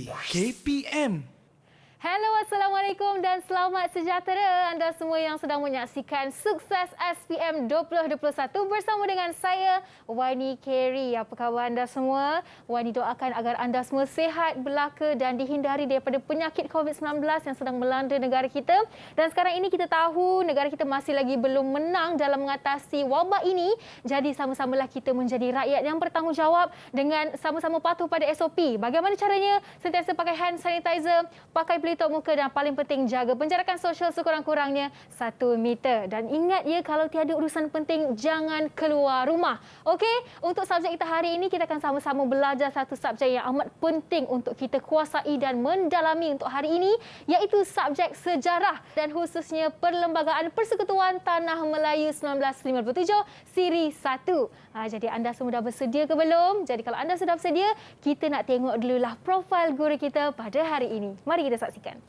KPM. Hello, Assalamualaikum dan selamat sejahtera anda semua yang sedang menyaksikan Sukses SPM 2021 bersama dengan saya, Wani Kerry. Apa khabar anda semua? Wani doakan agar anda semua sihat, belaka dan dihindari daripada penyakit COVID-19 yang sedang melanda negara kita. Dan sekarang ini kita tahu negara kita masih lagi belum menang dalam mengatasi wabak ini. Jadi sama-samalah kita menjadi rakyat yang bertanggungjawab dengan sama-sama patuh pada SOP. Bagaimana caranya? Sentiasa pakai hand sanitizer, pakai pelitup muka dan paling penting jaga penjarakan sosial sekurang-kurangnya 1 meter. Dan ingat ya, kalau tiada urusan penting jangan keluar rumah. Okey, untuk subjek kita hari ini kita akan sama-sama belajar satu subjek yang amat penting untuk kita kuasai dan mendalami untuk hari ini, iaitu subjek sejarah dan khususnya Perlembagaan Persekutuan Tanah Melayu 1957 Siri 1. Jadi anda semua dah bersedia ke belum? Jadi kalau anda sudah bersedia, kita nak tengok dululah profil guru kita pada hari ini. Mari kita saksikan.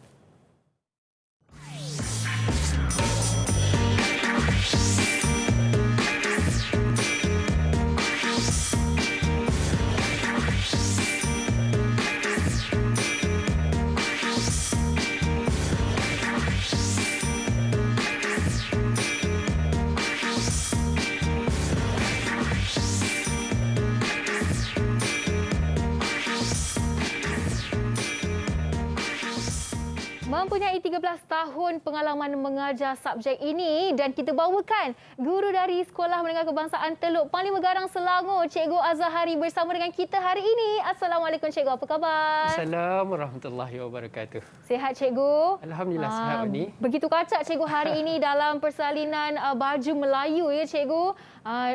Mempunyai 13 tahun pengalaman mengajar subjek ini dan kita bawakan guru dari Sekolah Menengah Kebangsaan Teluk Panglima Garang Selangor, Cikgu Azahari bersama dengan kita hari ini. Assalamualaikum Cikgu, apa khabar? Assalamualaikum warahmatullahi wabarakatuh. Sihat Cikgu? Alhamdulillah sihat ni. Begitu kacak Cikgu hari ini dalam persalinan baju Melayu ya Cikgu.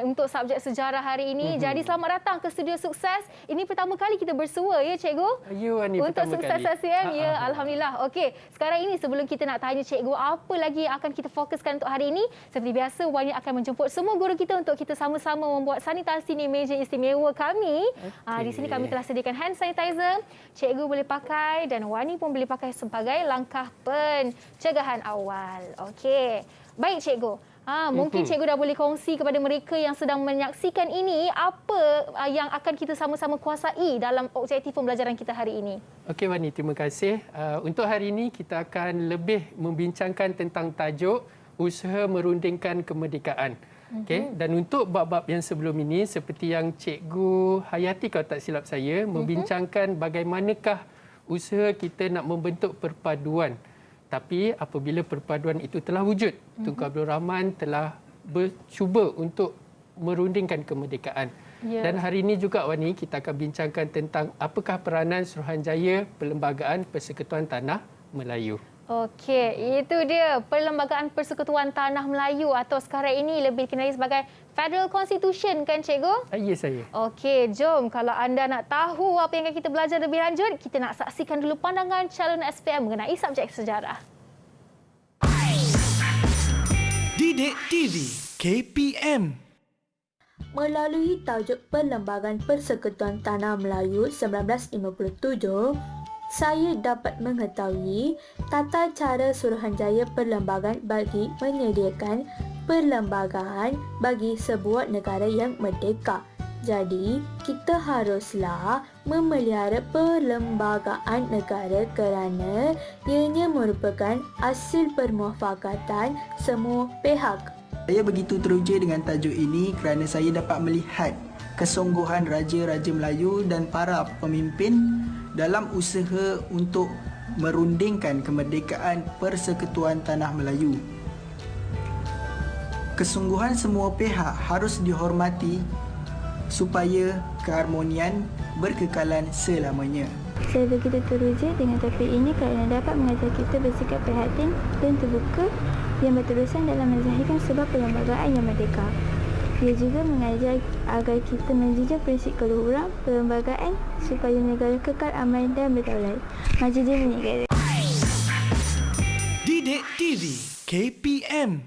Untuk subjek sejarah hari ini. Jadi selamat datang ke Studio Sukses. Ini pertama kali kita bersua ya Cikgu? Ya, ni untuk pertama Sukses kali. SPM. Ya, Alhamdulillah. Okey, sekarang ini sebelum kita nak tanya Cikgu apa lagi yang akan kita fokuskan untuk hari ini, seperti biasa Wani akan menjemput semua guru kita untuk kita sama-sama membuat sanitasi di meja istimewa kami. Di sini kami telah sediakan hand sanitizer. Cikgu boleh pakai dan Wani pun boleh pakai sebagai langkah pencegahan awal. Okey. Baik Cikgu. Mungkin Cikgu dah boleh kongsi kepada mereka yang sedang menyaksikan ini apa yang akan kita sama-sama kuasai dalam objektif pembelajaran kita hari ini. Okey Wani, terima kasih. Untuk hari ini kita akan lebih membincangkan tentang tajuk usaha merundingkan kemerdekaan. Okey, dan untuk bab-bab yang sebelum ini seperti yang Cikgu Hayati kalau tak silap saya membincangkan bagaimanakah usaha kita nak membentuk perpaduan. Tapi apabila perpaduan itu telah wujud, Tunku Abdul Rahman telah bercuba untuk merundingkan kemerdekaan. Dan hari ini juga Wani, kita akan bincangkan tentang apakah peranan Suruhanjaya Perlembagaan Persekutuan Tanah Melayu. Okey, itu dia Perlembagaan Persekutuan Tanah Melayu atau sekarang ini lebih dikenali sebagai Federal Constitution kan Cikgu? Ya saya. Okey, jom kalau anda nak tahu apa yang akan kita belajar lebih lanjut, kita nak saksikan dulu pandangan calon SPM mengenai subjek sejarah. Didik TV KPM. Melalui tajuk Perlembagaan Persekutuan Tanah Melayu 1957, saya dapat mengetahui tata cara Suruhanjaya Perlembagaan bagi menyediakan perlembagaan bagi sebuah negara yang merdeka. Jadi, kita haruslah memelihara perlembagaan negara kerana ianya merupakan hasil permufakatan semua pihak. Saya begitu teruja dengan tajuk ini kerana saya dapat melihat kesungguhan Raja-Raja Melayu dan para pemimpin dalam usaha untuk merundingkan kemerdekaan Persekutuan Tanah Melayu. Kesungguhan semua pihak harus dihormati supaya keharmonian berkekalan selamanya. Saya begitu teruja dengan topik ini kerana dapat mengajar kita bersikap prihatin dan terbuka yang berterusan dalam menzahirkan sebuah perlembagaan yang merdeka. Ia juga mengajar agar kita menjunjung prinsip keluhuran perlembagaan supaya negara kekal aman dan berdaulat. Maju jaya negara. Didik TV KPM.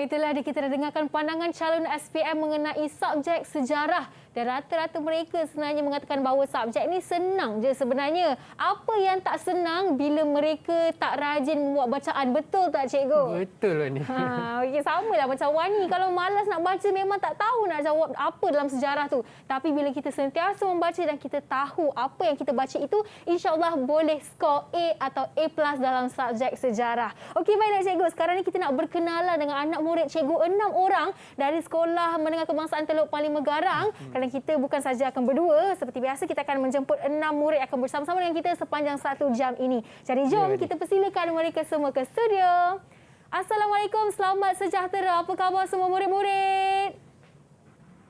Itulah dia, kita dah dengarkan pandangan calon SPM mengenai subjek sejarah. Dan rata-rata mereka sebenarnya mengatakan bahawa subjek ni senang je sebenarnya. Apa yang tak senang bila mereka tak rajin membuat bacaan. Betul tak cikgu? Betul lah ni. Okey, sama lah macam Wani. Kalau malas nak baca memang tak tahu nak jawab apa dalam sejarah tu. Tapi bila kita sentiasa membaca dan kita tahu apa yang kita baca itu, insya-Allah boleh skor A atau A+ dalam subjek sejarah. Okey, baiklah cikgu. Sekarang ni kita nak berkenalan dengan anak murid cikgu 6 orang dari Sekolah Menengah Kebangsaan Teluk Paling Megarang. Kerana kita bukan saja akan berdua, seperti biasa kita akan menjemput 6 murid akan bersama-sama dengan kita sepanjang 1 jam ini. Jadi jom kita persilakan mereka semua ke studio. Assalamualaikum, selamat sejahtera. Apa khabar semua murid-murid?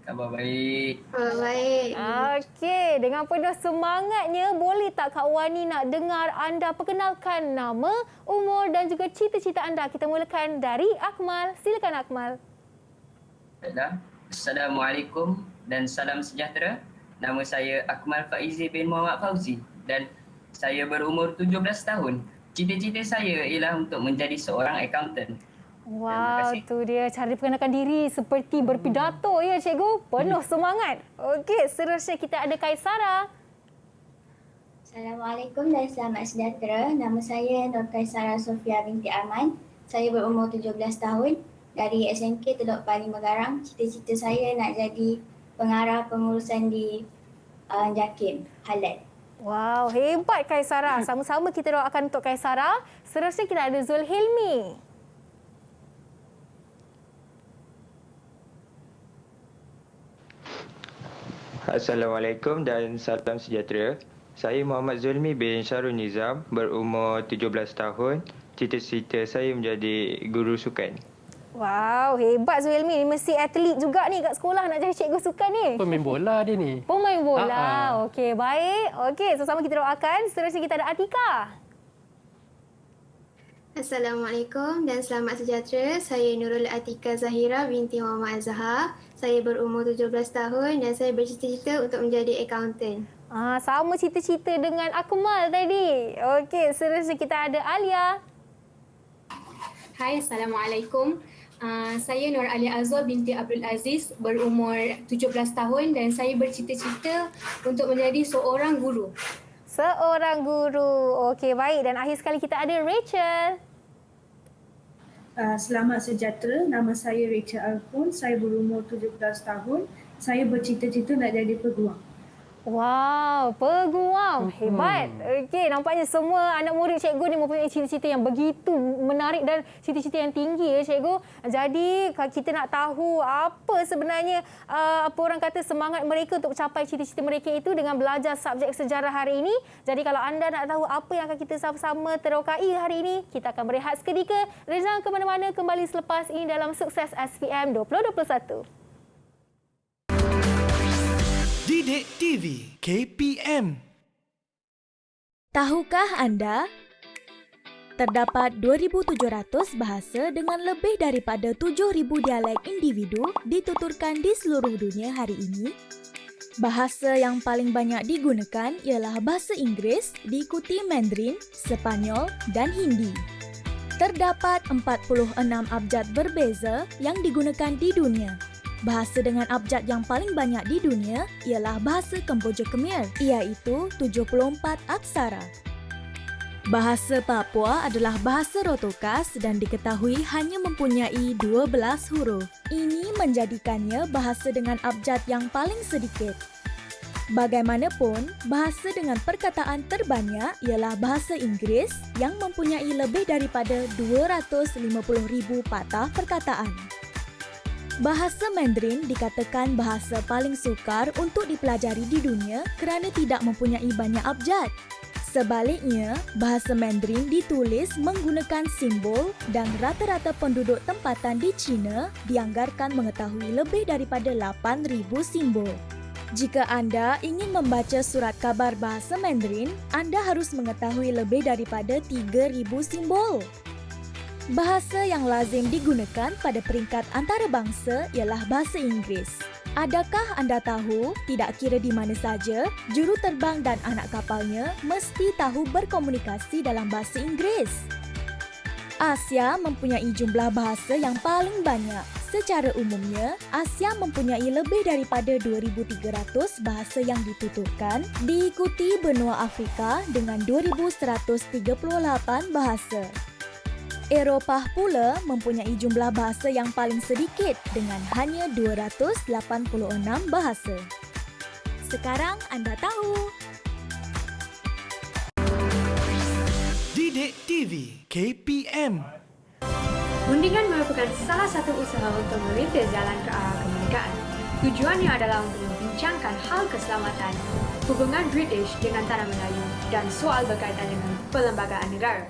Khabar baik. Baik. Okey, dengan penuh semangatnya, boleh tak Kak Wani nak dengar anda perkenalkan nama, umur dan juga cita-cita anda? Kita mulakan dari Akmal. Silakan Akmal. Baiklah. Assalamualaikum dan salam sejahtera. Nama saya Akmal Faizi bin Muhammad Fauzi dan saya berumur 17 tahun. Cita-cita saya ialah untuk menjadi seorang accountant. Wow, tu dia cara perkenalkan diri seperti berpidato ya cikgu. Penuh semangat. Okey, seterusnya kita ada Kaisara. Assalamualaikum dan selamat sejahtera. Nama saya Nur Kaisara Sofia binti Arman. Saya berumur 17 tahun dari SMK Teluk Paling Megarang. Cita-cita saya nak jadi pengarah pengurusan di JAKIM Halal. Wow, hebat Kaisara. Sama-sama kita doakan untuk Kaisara. Seterusnya kita ada Zulhilmi. Assalamualaikum dan salam sejahtera. Saya Muhammad Zulmi bin Syarul Nizam, berumur 17 tahun. Cita-cita saya menjadi guru sukan. Wow, hebat Zulhilmi. Ni mesti atlet juga ni kat sekolah nak jadi cikgu sukan ni. Pemain bola dia ni. Pemain bola. Okey, baik. Okey, sama-sama kita doakan. Seterusnya kita ada Atika. Assalamualaikum dan selamat sejahtera. Saya Nurul Atika Zahira binti Muhammad Azhar. Saya berumur 17 tahun dan saya bercita-cita untuk menjadi accountant. Sama cita-cita dengan Akmal tadi. Okey, seterusnya kita ada Alia. Hai, Assalamualaikum. Saya Nur Alia Azwar binti Abdul Aziz, berumur 17 tahun dan saya bercita-cita untuk menjadi seorang guru. Seorang guru. Okey, baik. Dan akhir sekali kita ada Rachel. Selamat sejahtera. Nama saya Rachel Alfon. Saya berumur 17 tahun. Saya bercita-cita nak jadi peguam. Wow, peguam. Hebat. Okey, nampaknya semua anak murid cikgu ni mempunyai cita-cita yang begitu menarik dan cita-cita yang tinggi ya cikgu. Jadi kita nak tahu apa sebenarnya apa orang kata semangat mereka untuk capai cita-cita mereka itu dengan belajar subjek sejarah hari ini. Jadi kalau anda nak tahu apa yang akan kita sama-sama terokai hari ini, kita akan berehat seketika. Jangan ke mana-mana, kembali selepas ini dalam Sukses SPM 2021. Didik TV KPM. Tahukah anda? Terdapat 2,700 bahasa dengan lebih daripada 7,000 dialek individu dituturkan di seluruh dunia hari ini. Bahasa yang paling banyak digunakan ialah bahasa Inggeris, diikuti Mandarin, Sepanyol dan Hindi. Terdapat 46 abjad berbeza yang digunakan di dunia. Bahasa dengan abjad yang paling banyak di dunia ialah bahasa Kemboja Khmer, iaitu 74 aksara. Bahasa Papua adalah bahasa Rotokas dan diketahui hanya mempunyai 12 huruf. Ini menjadikannya bahasa dengan abjad yang paling sedikit. Bagaimanapun, bahasa dengan perkataan terbanyak ialah bahasa Inggeris yang mempunyai lebih daripada 250,000 patah perkataan. Bahasa Mandarin dikatakan bahasa paling sukar untuk dipelajari di dunia kerana tidak mempunyai banyak abjad. Sebaliknya, bahasa Mandarin ditulis menggunakan simbol dan rata-rata penduduk tempatan di China dianggarkan mengetahui lebih daripada 8,000 simbol. Jika anda ingin membaca surat khabar bahasa Mandarin, anda harus mengetahui lebih daripada 3,000 simbol. Bahasa yang lazim digunakan pada peringkat antarabangsa ialah bahasa Inggeris. Adakah anda tahu, tidak kira di mana saja, juruterbang dan anak kapalnya mesti tahu berkomunikasi dalam bahasa Inggeris? Asia mempunyai jumlah bahasa yang paling banyak. Secara umumnya, Asia mempunyai lebih daripada 2,300 bahasa yang dituturkan, diikuti benua Afrika dengan 2,138 bahasa. Eropah pula mempunyai jumlah bahasa yang paling sedikit dengan hanya 286 bahasa. Sekarang anda tahu. Didik TV KPM. Rundingan merupakan salah satu usaha untuk merintis jalan ke arah kemerdekaan. Tujuannya adalah untuk membincangkan hal keselamatan, hubungan British dengan Tanah Melayu dan soal berkaitan dengan perlembagaan negara.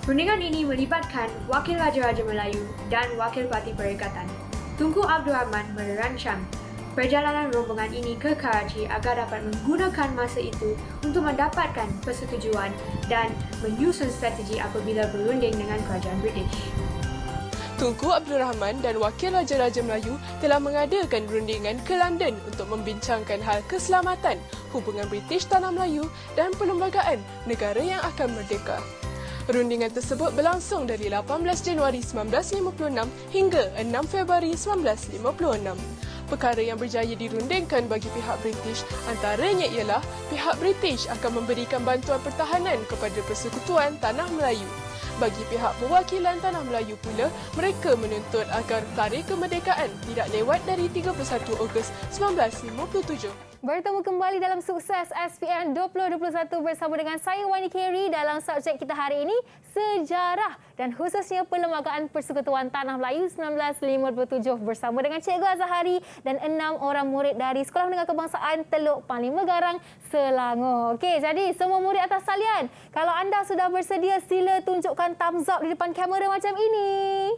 Rundingan ini melibatkan Wakil Raja-Raja Melayu dan Wakil Parti Perikatan. Tunku Abdul Rahman merancang perjalanan rombongan ini ke Karachi agar dapat menggunakan masa itu untuk mendapatkan persetujuan dan menyusun strategi apabila berunding dengan kerajaan British. Tunku Abdul Rahman dan Wakil Raja-Raja Melayu telah mengadakan rundingan ke London untuk membincangkan hal keselamatan, hubungan British Tanah Melayu dan perlembagaan negara yang akan merdeka. Rundingan tersebut berlangsung dari 18 Januari 1956 hingga 6 Februari 1956. Perkara yang berjaya dirundingkan bagi pihak British antaranya ialah pihak British akan memberikan bantuan pertahanan kepada Persekutuan Tanah Melayu. Bagi pihak perwakilan Tanah Melayu pula, mereka menuntut agar tarikh kemerdekaan tidak lewat dari 31 Ogos 1957. Bertemu kembali dalam Sukses SPM 2021 bersama dengan saya Wani Kerry dalam subjek kita hari ini, sejarah dan khususnya Perlembagaan Persekutuan Tanah Melayu 1957 bersama dengan Cikgu Azahari dan 6 orang murid dari Sekolah Menengah Kebangsaan Teluk Panlima Garang, Selangor. Okey, jadi semua murid atas talian, kalau anda sudah bersedia, sila tunjukkan thumbs up di depan kamera macam ini.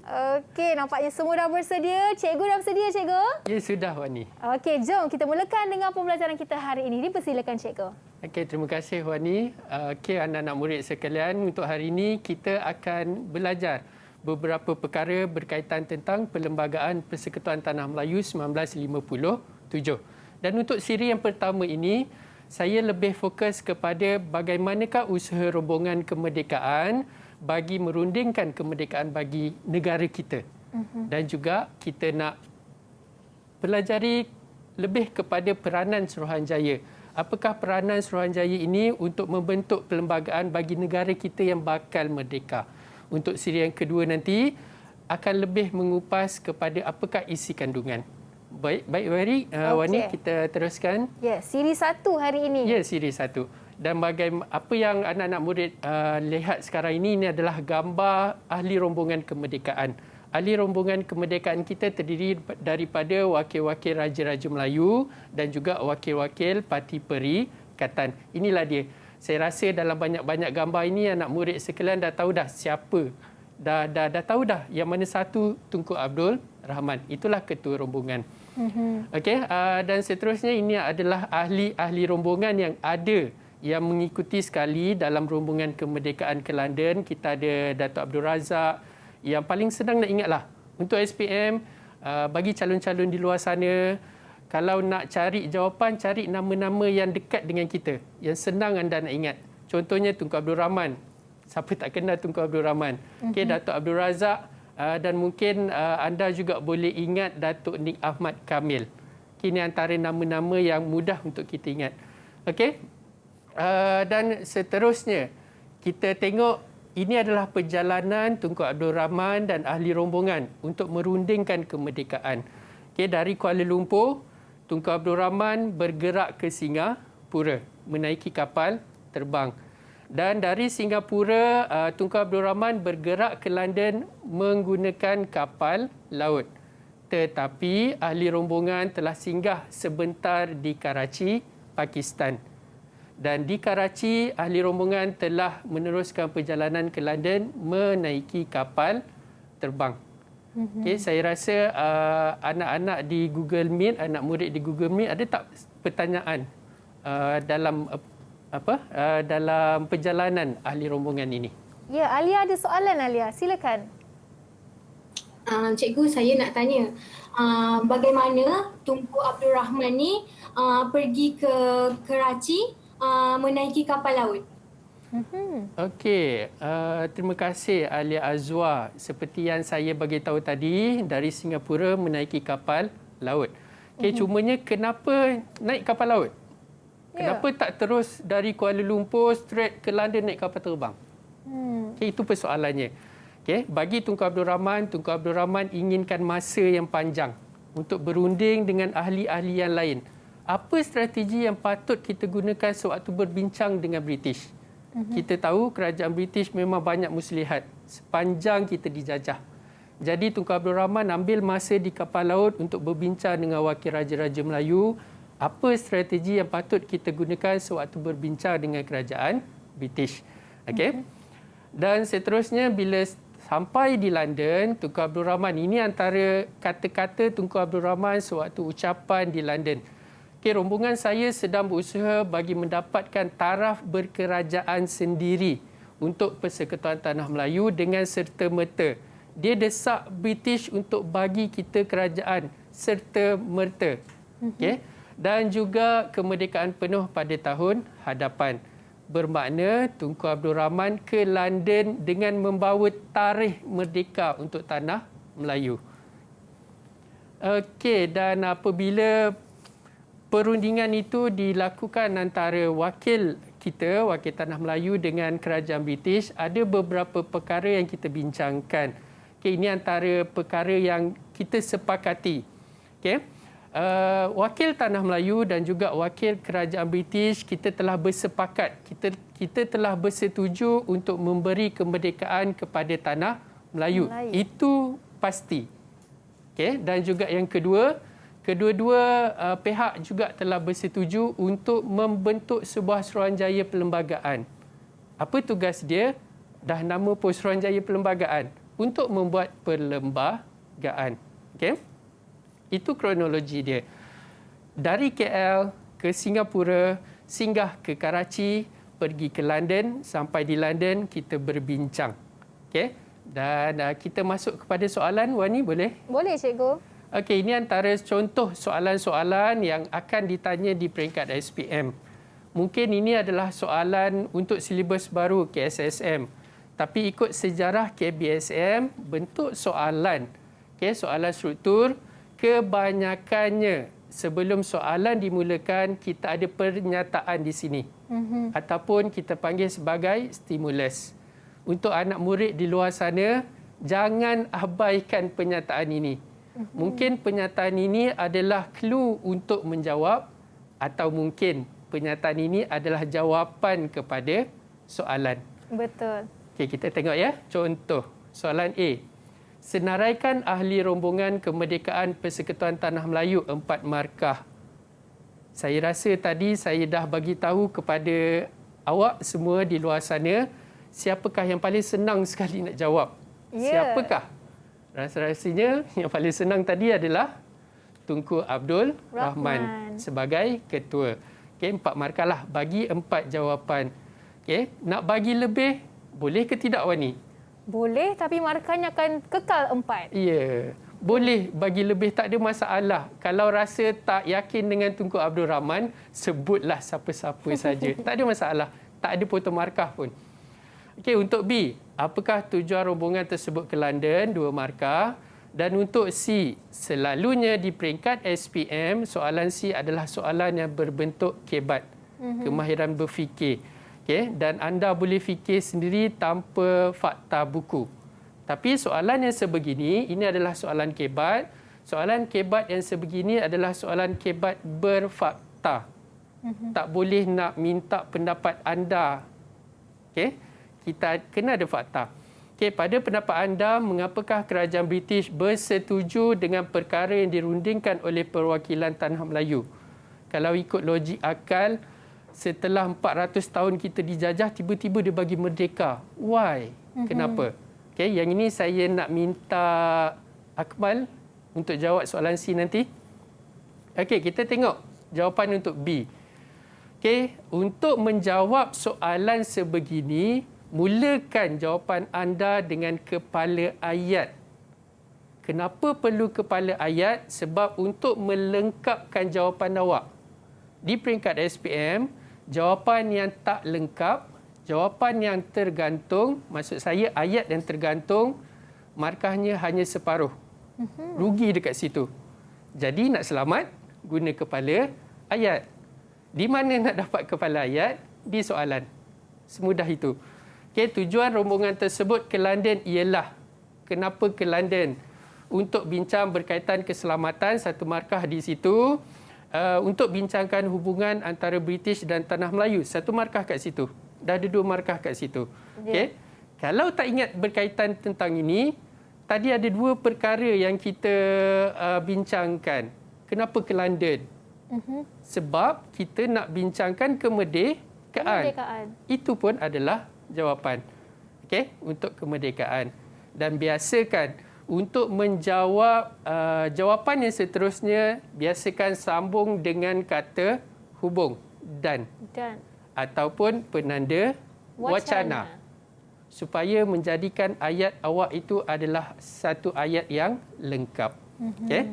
Okey, nampaknya semua dah bersedia. Cikgu dah bersedia, Cikgu? Ya, sudah, Wani. Okey, jom kita mulakan dengan pembelajaran kita hari ini. Dipersilakan, Cikgu. Okey, terima kasih, Wani. Okey, anak-anak murid sekalian, untuk hari ini kita akan belajar beberapa perkara berkaitan tentang Perlembagaan Persekutuan Tanah Melayu 1957. Dan untuk siri yang pertama ini, saya lebih fokus kepada bagaimanakah usaha rombongan kemerdekaan bagi merundingkan kemerdekaan bagi negara kita. Dan juga kita nak pelajari lebih kepada peranan Suruhanjaya. Apakah peranan Suruhanjaya ini untuk membentuk perlembagaan bagi negara kita yang bakal merdeka. Untuk siri yang kedua nanti akan lebih mengupas kepada apakah isi kandungan. Baik Wari, Wani, kita teruskan. Ya, siri 1 hari ini. Ya, siri 1. Dan apa yang anak-anak murid lihat sekarang ini adalah gambar ahli rombongan kemerdekaan. Ahli rombongan kemerdekaan kita terdiri daripada wakil-wakil Raja-Raja Melayu dan juga wakil-wakil Parti Perikatan. Inilah dia. Saya rasa dalam banyak-banyak gambar ini anak murid sekalian dah tahu dah siapa. Dah tahu dah yang mana satu Tunku Abdul Rahman. Itulah ketua rombongan. Okey, dan seterusnya ini adalah ahli-ahli rombongan yang ada yang mengikuti sekali dalam rombongan kemerdekaan ke London. Kita ada Datuk Abdul Razak. Yang paling senang nak ingatlah untuk SPM, bagi calon-calon di luar sana, kalau nak cari jawapan, cari nama-nama yang dekat dengan kita, yang senang anda nak ingat. Contohnya Tunku Abdul Rahman. Siapa tak kenal Tunku Abdul Rahman? Okey, Datuk Abdul Razak, dan mungkin anda juga boleh ingat Datuk Nik Ahmad Kamil. Ini antara nama-nama yang mudah untuk kita ingat. Okey. Dan seterusnya, kita tengok ini adalah perjalanan Tunku Abdul Rahman dan ahli rombongan untuk merundingkan kemerdekaan. Okay, dari Kuala Lumpur, Tunku Abdul Rahman bergerak ke Singapura, menaiki kapal terbang. Dan dari Singapura, Tunku Abdul Rahman bergerak ke London menggunakan kapal laut. Tetapi ahli rombongan telah singgah sebentar di Karachi, Pakistan. Dan di Karachi, ahli rombongan telah meneruskan perjalanan ke London menaiki kapal terbang. Okay, saya rasa anak-anak di Google Meet, anak murid di Google Meet, ada tak pertanyaan dalam dalam perjalanan ahli rombongan ini? Ya, Alia ada soalan, Alia. Silakan. Cikgu, saya nak tanya, bagaimana Tunku Abdul Rahman ni pergi ke Karachi menaiki kapal laut? Okey, terima kasih Alia Azwa. Seperti yang saya bagi tahu tadi, dari Singapura menaiki kapal laut. Okey, cumanya kenapa naik kapal laut? Kenapa tak terus dari Kuala Lumpur straight ke London naik kapal terbang? Okey, itu persoalannya. Okey, bagi Tunku Abdul Rahman inginkan masa yang panjang untuk berunding dengan ahli-ahli yang lain. Apa strategi yang patut kita gunakan sewaktu berbincang dengan British? Kita tahu kerajaan British memang banyak muslihat sepanjang kita dijajah. Jadi Tunku Abdul Rahman ambil masa di kapal laut untuk berbincang dengan wakil Raja-Raja Melayu. Apa strategi yang patut kita gunakan sewaktu berbincang dengan kerajaan British? Okey. Dan seterusnya bila sampai di London, Tunku Abdul Rahman, ini antara kata-kata Tunku Abdul Rahman sewaktu ucapan di London. Okay, rombongan saya sedang berusaha bagi mendapatkan taraf berkerajaan sendiri untuk Persekutuan Tanah Melayu dengan serta-merta. Dia desak British untuk bagi kita kerajaan serta-merta. Okay? Dan juga kemerdekaan penuh pada tahun hadapan. Bermakna Tunku Abdul Rahman ke London dengan membawa tarikh merdeka untuk Tanah Melayu. Okey, dan apabila perundingan itu dilakukan antara wakil kita, wakil Tanah Melayu dengan kerajaan British, ada beberapa perkara yang kita bincangkan. Okay, ini antara perkara yang kita sepakati. Okay. Wakil Tanah Melayu dan juga wakil kerajaan British, kita telah bersepakat, kita telah bersetuju untuk memberi kemerdekaan kepada Tanah Melayu. Itu pasti. Okay. Dan juga yang kedua, kedua-dua pihak juga telah bersetuju untuk membentuk sebuah Suruhanjaya Perlembagaan. Apa tugas dia? Dah nama pun Suruhanjaya Perlembagaan. Untuk membuat perlembagaan. Okay? Itu kronologi dia. Dari KL ke Singapura, singgah ke Karachi, pergi ke London, sampai di London kita berbincang. Okay? Dan kita masuk kepada soalan, Wani, boleh? Boleh, Cikgu. Okey, ini antara contoh soalan-soalan yang akan ditanya di peringkat SPM. Mungkin ini adalah soalan untuk silibus baru KSSM. Tapi ikut sejarah KBSM, bentuk soalan, okay, soalan struktur, kebanyakannya sebelum soalan dimulakan, kita ada pernyataan di sini. Ataupun kita panggil sebagai stimulus. Untuk anak murid di luar sana, jangan abaikan pernyataan ini. Mungkin pernyataan ini adalah clue untuk menjawab, atau mungkin pernyataan ini adalah jawapan kepada soalan. Betul. Okey, kita tengok ya. Contoh, soalan A. Senaraikan ahli rombongan kemerdekaan Persekutuan Tanah Melayu 4 markah. Saya rasa tadi saya dah bagi tahu kepada awak semua di luar sana, siapakah yang paling senang sekali nak jawab? Siapakah? Rasa-rasanya yang paling senang tadi adalah Tunku Abdul Rahman sebagai ketua. Okey, 4 markah lah. Bagi 4 jawapan. Okey, nak bagi lebih, boleh ke tidak, Wani? Boleh, tapi markahnya akan kekal 4. Ya, boleh bagi lebih, tak ada masalah. Kalau rasa tak yakin dengan Tunku Abdul Rahman, sebutlah siapa-siapa saja. Tak ada masalah. Tak ada potong markah pun. Okey, untuk B, apakah tujuan rombongan tersebut ke London? 2 markah. Dan untuk C, selalunya di peringkat SPM, soalan C adalah soalan yang berbentuk kebat. Kemahiran berfikir. Okay, dan anda boleh fikir sendiri tanpa fakta buku. Tapi soalan yang sebegini, ini adalah soalan kebat. Soalan kebat yang sebegini adalah soalan kebat berfakta. Tak boleh nak minta pendapat anda. Okay, kita kena ada fakta. Okay, pada pendapat anda, mengapakah kerajaan British bersetuju dengan perkara yang dirundingkan oleh perwakilan Tanah Melayu? Kalau ikut logik akal, setelah 400 tahun kita dijajah, tiba-tiba dia bagi merdeka. Why? Kenapa? Okay, yang ini saya nak minta Akmal untuk jawab soalan C nanti. Okey, kita tengok jawapan untuk B. Okey, untuk menjawab soalan sebegini, mulakan jawapan anda dengan kepala ayat. Kenapa perlu kepala ayat? Sebab untuk melengkapkan jawapan awak. Di peringkat SPM, jawapan yang tak lengkap Jawapan yang tergantung, maksud saya ayat yang tergantung, markahnya hanya separuh. Rugi dekat situ. Jadi nak selamat, guna kepala ayat. Di mana nak dapat kepala ayat? Di soalan. Semudah itu. Okay, tujuan rombongan tersebut ke London ialah, kenapa ke London? Untuk bincang berkaitan keselamatan, satu markah di situ. Untuk bincangkan hubungan antara British dan Tanah Melayu, satu markah kat situ. Dah ada 2 markah kat situ. Okay? Kalau tak ingat berkaitan tentang ini, tadi ada 2 perkara yang kita bincangkan. Kenapa ke London? Sebab kita nak bincangkan kemerdekaan. Itu pun adalah jawapan. Okey, untuk kemerdekaan. Dan biasakan untuk menjawab jawapan yang seterusnya, biasakan sambung dengan kata hubung dan ataupun penanda wacana supaya menjadikan ayat awak itu adalah satu ayat yang lengkap. Okey.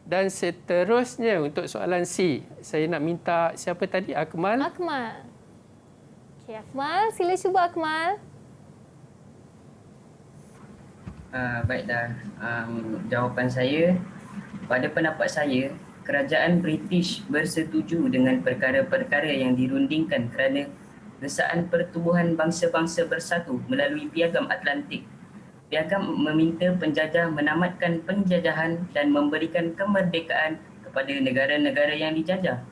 Dan seterusnya untuk soalan C, saya nak minta siapa tadi? Akmal. Okey, Akmal, sila cuba Akmal. Baiklah, jawapan saya, pada pendapat saya, kerajaan British bersetuju dengan perkara-perkara yang dirundingkan kerana desaan pertubuhan bangsa-bangsa bersatu melalui Piagam Atlantik. Piagam meminta penjajah menamatkan penjajahan dan memberikan kemerdekaan kepada negara-negara yang dijajah.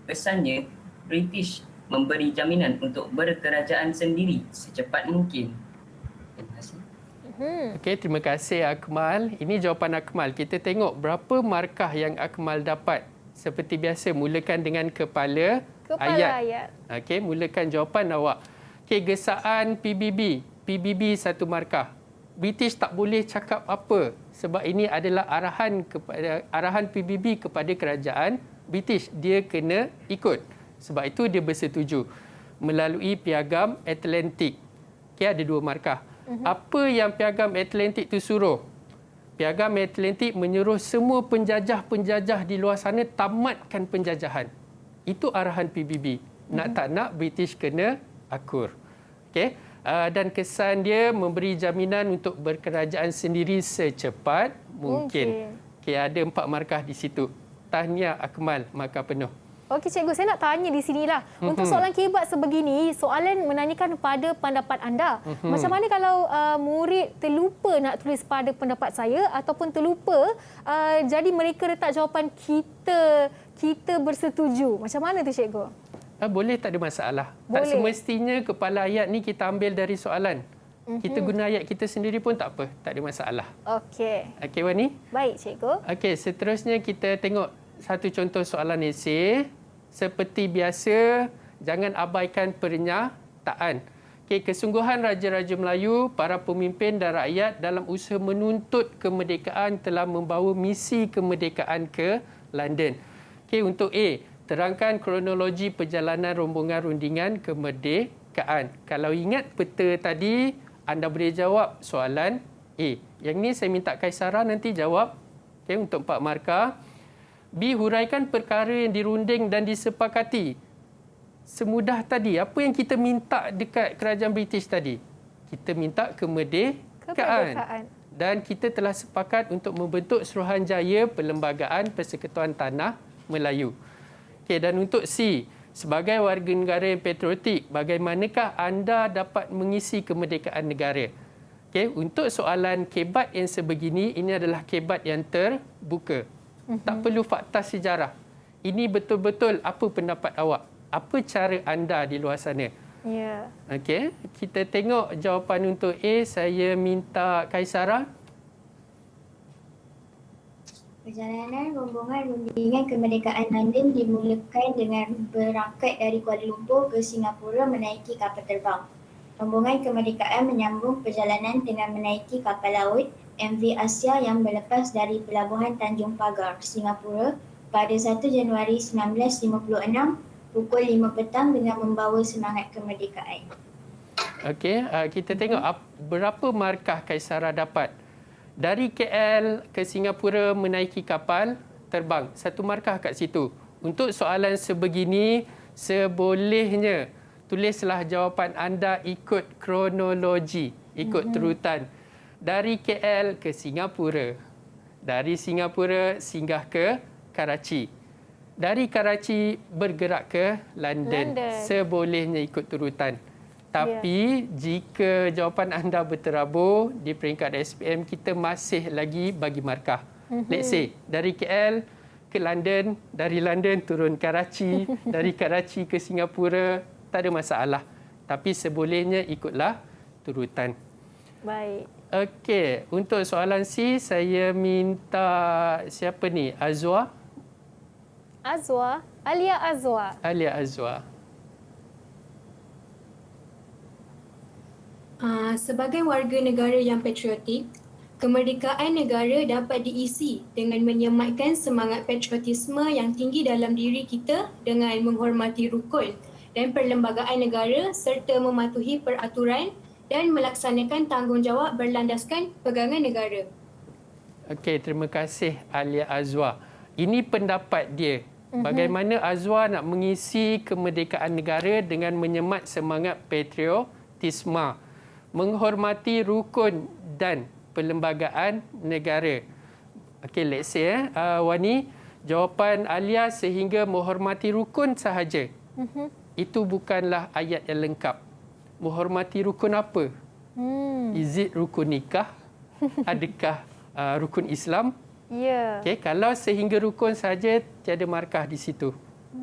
Kesannya, British memberi jaminan untuk berkerajaan sendiri secepat mungkin. Terima kasih. Okey, terima kasih Akmal. Ini jawapan Akmal. Kita tengok berapa markah yang Akmal dapat. Seperti biasa, mulakan dengan kepala ayat. Okey, mulakan jawapan awak. Okey, gesaan PBB. PBB 1 markah. British tak boleh cakap apa sebab ini adalah arahan PBB kepada kerajaan British. Dia kena ikut. Sebab itu dia bersetuju melalui Piagam Atlantik. Okey, ada 2 markah. Apa yang Piagam Atlantik itu suruh? Piagam Atlantik menyuruh semua penjajah-penjajah di luar sana tamatkan penjajahan. Itu arahan PBB. Nak tak nak, British kena akur. Okey. Dan kesan dia memberi jaminan untuk berkerajaan sendiri secepat mungkin. Okey, ada 4 markah di situ. Tahniah Akmal, markah penuh. Okey cikgu, saya nak tanya di sinilah. Untuk soalan kebat sebegini, soalan menanyakan pada pendapat anda. Macam mana kalau murid terlupa nak tulis pada pendapat saya ataupun terlupa jadi mereka letak jawapan kita bersetuju. Macam mana tu cikgu? Boleh, tak ada masalah. Boleh. Tak semestinya kepala ayat ni kita ambil dari soalan. Kita guna ayat kita sendiri pun tak apa. Tak ada masalah. Okey. Okey Wani? Baik cikgu. Okey, seterusnya kita tengok satu contoh soalan esei. Seperti biasa, jangan abaikan pernyataan. Okay, kesungguhan Raja-Raja Melayu, para pemimpin dan rakyat dalam usaha menuntut kemerdekaan telah membawa misi kemerdekaan ke London. Okay, untuk A, terangkan kronologi perjalanan rombongan rundingan kemerdekaan. Kalau ingat peta tadi, anda boleh jawab soalan A. Yang ni saya minta Kaisara nanti jawab. Okay, untuk 4 markah. B, huraikan perkara yang dirunding dan disepakati. Semudah tadi. Apa yang kita minta dekat kerajaan British tadi? Kita minta kemerdekaan. Dan kita telah sepakat untuk membentuk Suruhanjaya Perlembagaan Persekutuan Tanah Melayu. Okay, dan untuk C, sebagai warga negara yang patriotik, bagaimanakah anda dapat mengisi kemerdekaan negara? Okay, untuk soalan kebat yang sebegini, ini adalah kebat yang terbuka. Tak perlu fakta sejarah. Ini betul-betul apa pendapat awak? Apa cara anda di luar sana? Ya. Okey, kita tengok jawapan untuk A. Saya minta Kaisara. Perjalanan rombongan rundingan kemerdekaan London dimulakan dengan berangkat dari Kuala Lumpur ke Singapura menaiki kapal terbang. Rombongan kemerdekaan menyambung perjalanan dengan menaiki kapal laut MV Asia yang berlepas dari Pelabuhan Tanjung Pagar, Singapura pada 1 Januari 1956 pukul 5 petang dengan membawa semangat kemerdekaan. Okey, kita tengok berapa markah Kaisara dapat. Dari KL ke Singapura menaiki kapal terbang. 1 markah kat situ. Untuk soalan sebegini, sebolehnya tulislah jawapan anda ikut kronologi, ikut terutan. Dari KL ke Singapura. Dari Singapura singgah ke Karachi. Dari Karachi bergerak ke London. Sebolehnya ikut turutan. Tapi jika jawapan anda berterabur di peringkat SPM, kita masih lagi bagi markah. Let's say dari KL ke London, dari London turun Karachi, dari Karachi ke Singapura, tak ada masalah. Tapi sebolehnya ikutlah turutan. Baik. Okey, untuk soalan C, saya minta siapa ni? Azwa? Azwa, Alia Azwa. Alia Azwa. Sebagai warga negara yang patriotik, kemerdekaan negara dapat diisi dengan menyematkan semangat patriotisme yang tinggi dalam diri kita dengan menghormati rukun dan perlembagaan negara serta mematuhi peraturan dan melaksanakan tanggungjawab berlandaskan pegangan negara. Okey, terima kasih Alia Azwa. Ini pendapat dia. Bagaimana Azwa nak mengisi kemerdekaan negara dengan menyemat semangat patriotisme, menghormati rukun dan perlembagaan negara. Okey, let's say Wani, jawapan Alia sehingga menghormati rukun sahaja. Itu bukanlah ayat yang lengkap. Menghormati rukun apa? Is it rukun nikah? Adakah rukun Islam? Ya. Okay, kalau sehingga rukun saja, tiada markah di situ.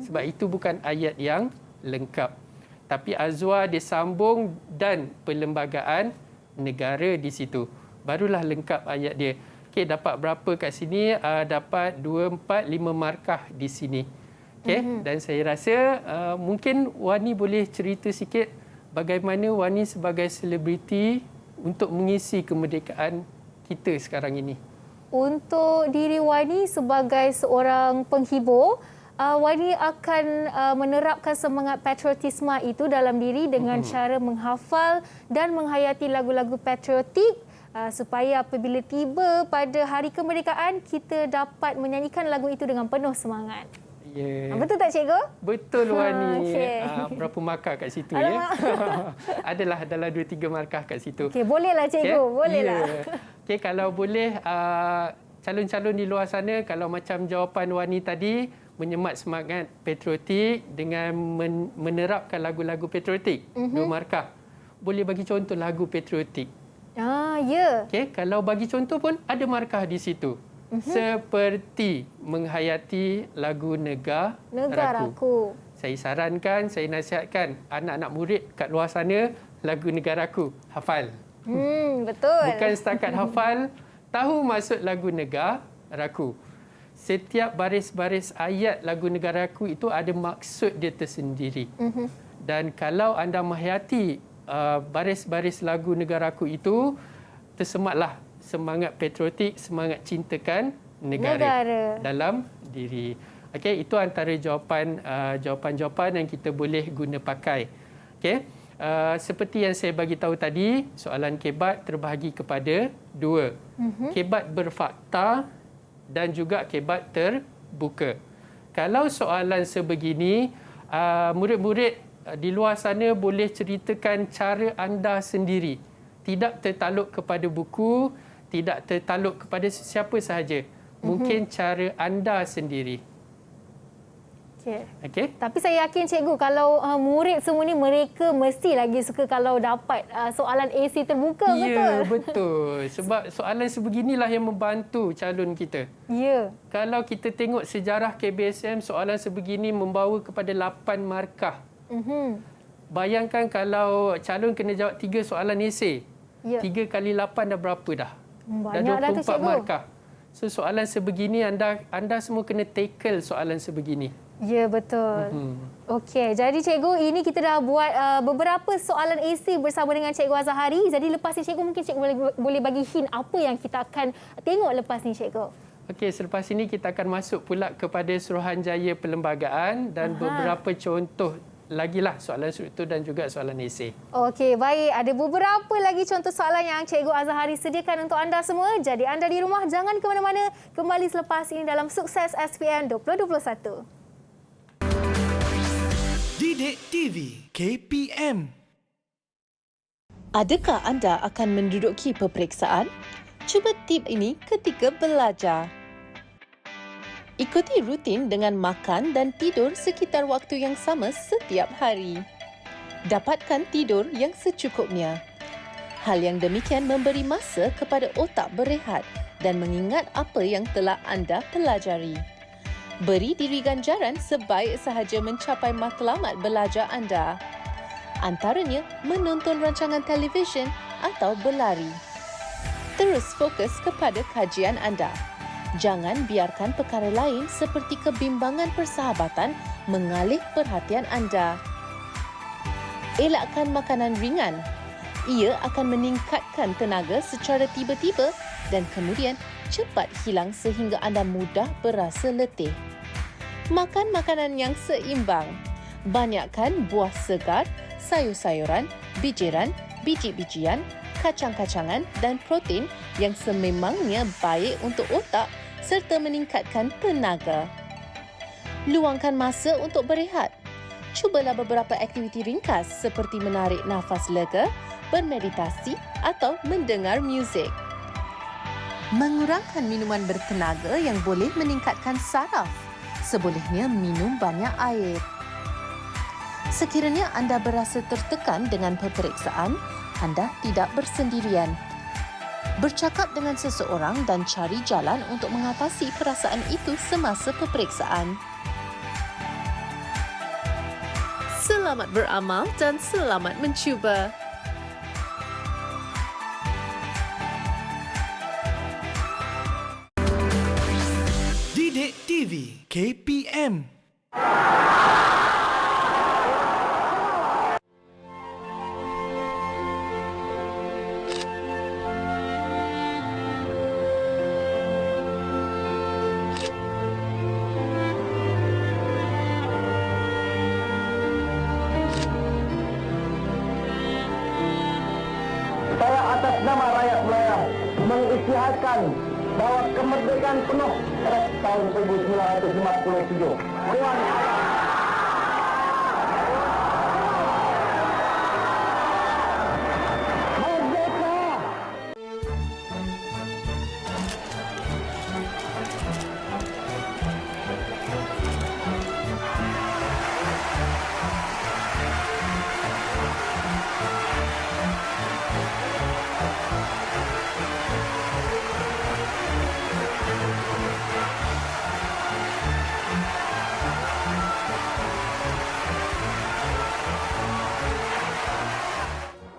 Sebab itu bukan ayat yang lengkap. Tapi Azwa disambung dan perlembagaan negara di situ. Barulah lengkap ayat dia. Okay, dapat berapa kat sini? Dapat 2, 4, 5 markah di sini. Okay, dan saya rasa mungkin Wani boleh cerita sikit bagaimana Wani sebagai selebriti untuk mengisi kemerdekaan kita sekarang ini. Untuk diri Wani sebagai seorang penghibur, Wani akan menerapkan semangat patriotisme itu dalam diri dengan cara menghafal dan menghayati lagu-lagu patriotik supaya apabila tiba pada hari kemerdekaan, kita dapat menyanyikan lagu itu dengan penuh semangat. Yeah. Betul tak cikgu? Betul Wani. Okay. Berapa markah kat situ ya? Adalah dalam 2-3 markah kat situ. Okey, bolehlah cikgu, bolehlah. Okey, kalau boleh calon-calon di luar sana, kalau macam jawapan Wani tadi menyemat semangat patriotik dengan menerapkan lagu-lagu patriotik, 2 markah. Boleh bagi contoh lagu patriotik. Ya. Okey, kalau bagi contoh pun ada markah di situ. Seperti menghayati lagu Negaraku. Saya sarankan, saya nasihatkan anak-anak murid kat luar sana, lagu Negaraku, hafal. Betul. Bukan setakat hafal, tahu maksud lagu Negaraku. Setiap baris-baris ayat lagu Negaraku itu ada maksud dia tersendiri. Dan kalau anda menghayati baris-baris lagu Negaraku itu, tersematlah semangat patriotik, semangat cintakan negara dalam diri. Okey, itu antara jawapan-jawapan yang kita boleh guna pakai. Okey, seperti yang saya bagi tahu tadi, soalan kebat terbahagi kepada 2. Kebat berfakta dan juga kebat terbuka. Kalau soalan sebegini, murid-murid di luar sana boleh ceritakan cara anda sendiri. Tidak tertaluk kepada buku, tidak tertaluk kepada siapa sahaja. Mungkin cara anda sendiri. Okay. Tapi saya yakin cikgu kalau murid semua ni mereka mesti lagi suka kalau dapat soalan AC terbuka, betul? Ya, betul. Sebab soalan sebeginilah yang membantu calon kita. Ya. Kalau kita tengok sejarah KBSM, soalan sebegini membawa kepada 8 markah. Bayangkan kalau calon kena jawab 3 soalan esei. 3 kali 8 dah berapa dah? Banyak dah 24 dah tu, markah. So soalan sebegini anda semua kena tackle soalan sebegini. Ya, betul. Okey, jadi cikgu, ini kita dah buat beberapa soalan AC bersama dengan Cikgu Azahari. Jadi lepas ni cikgu, mungkin cikgu boleh bagi hint apa yang kita akan tengok lepas ni cikgu. Okey, selepas ini kita akan masuk pula kepada Suruhanjaya Perlembagaan dan beberapa contoh lagilah soalan struktur dan juga soalan esei. Okey, baik. Ada beberapa lagi contoh soalan yang Cikgu Azahari sediakan untuk anda semua. Jadi anda di rumah jangan ke mana-mana. Kembali selepas ini dalam Sukses SPM 2021. Didik TV KPM. Adakah anda akan menduduki peperiksaan? Cuba tip ini ketika belajar. Ikuti rutin dengan makan dan tidur sekitar waktu yang sama setiap hari. Dapatkan tidur yang secukupnya. Hal yang demikian memberi masa kepada otak berehat dan mengingat apa yang telah anda pelajari. Beri diri ganjaran sebaik sahaja mencapai matlamat belajar anda. Antaranya menonton rancangan televisyen atau berlari. Terus fokus kepada kajian anda. Jangan biarkan perkara lain seperti kebimbangan persahabatan mengalih perhatian anda. Elakkan makanan ringan. Ia akan meningkatkan tenaga secara tiba-tiba dan kemudian cepat hilang sehingga anda mudah berasa letih. Makan makanan yang seimbang. Banyakkan buah segar, sayur-sayuran, bijiran, biji-bijian, kacang-kacangan dan protein yang sememangnya baik untuk otak serta meningkatkan tenaga. Luangkan masa untuk berehat. Cubalah beberapa aktiviti ringkas seperti menarik nafas lega, bermeditasi atau mendengar muzik. Mengurangkan minuman bertenaga yang boleh meningkatkan saraf. Sebolehnya minum banyak air. Sekiranya anda berasa tertekan dengan peperiksaan, anda tidak bersendirian. Bercakap dengan seseorang dan cari jalan untuk mengatasi perasaan itu semasa peperiksaan. Selamat beramal dan selamat mencuba. Didik TV KPM. Saya atas nama rakyat Melayu mengisytiharkan bahawa kemerdekaan penuh pada tahun 1957. Dewan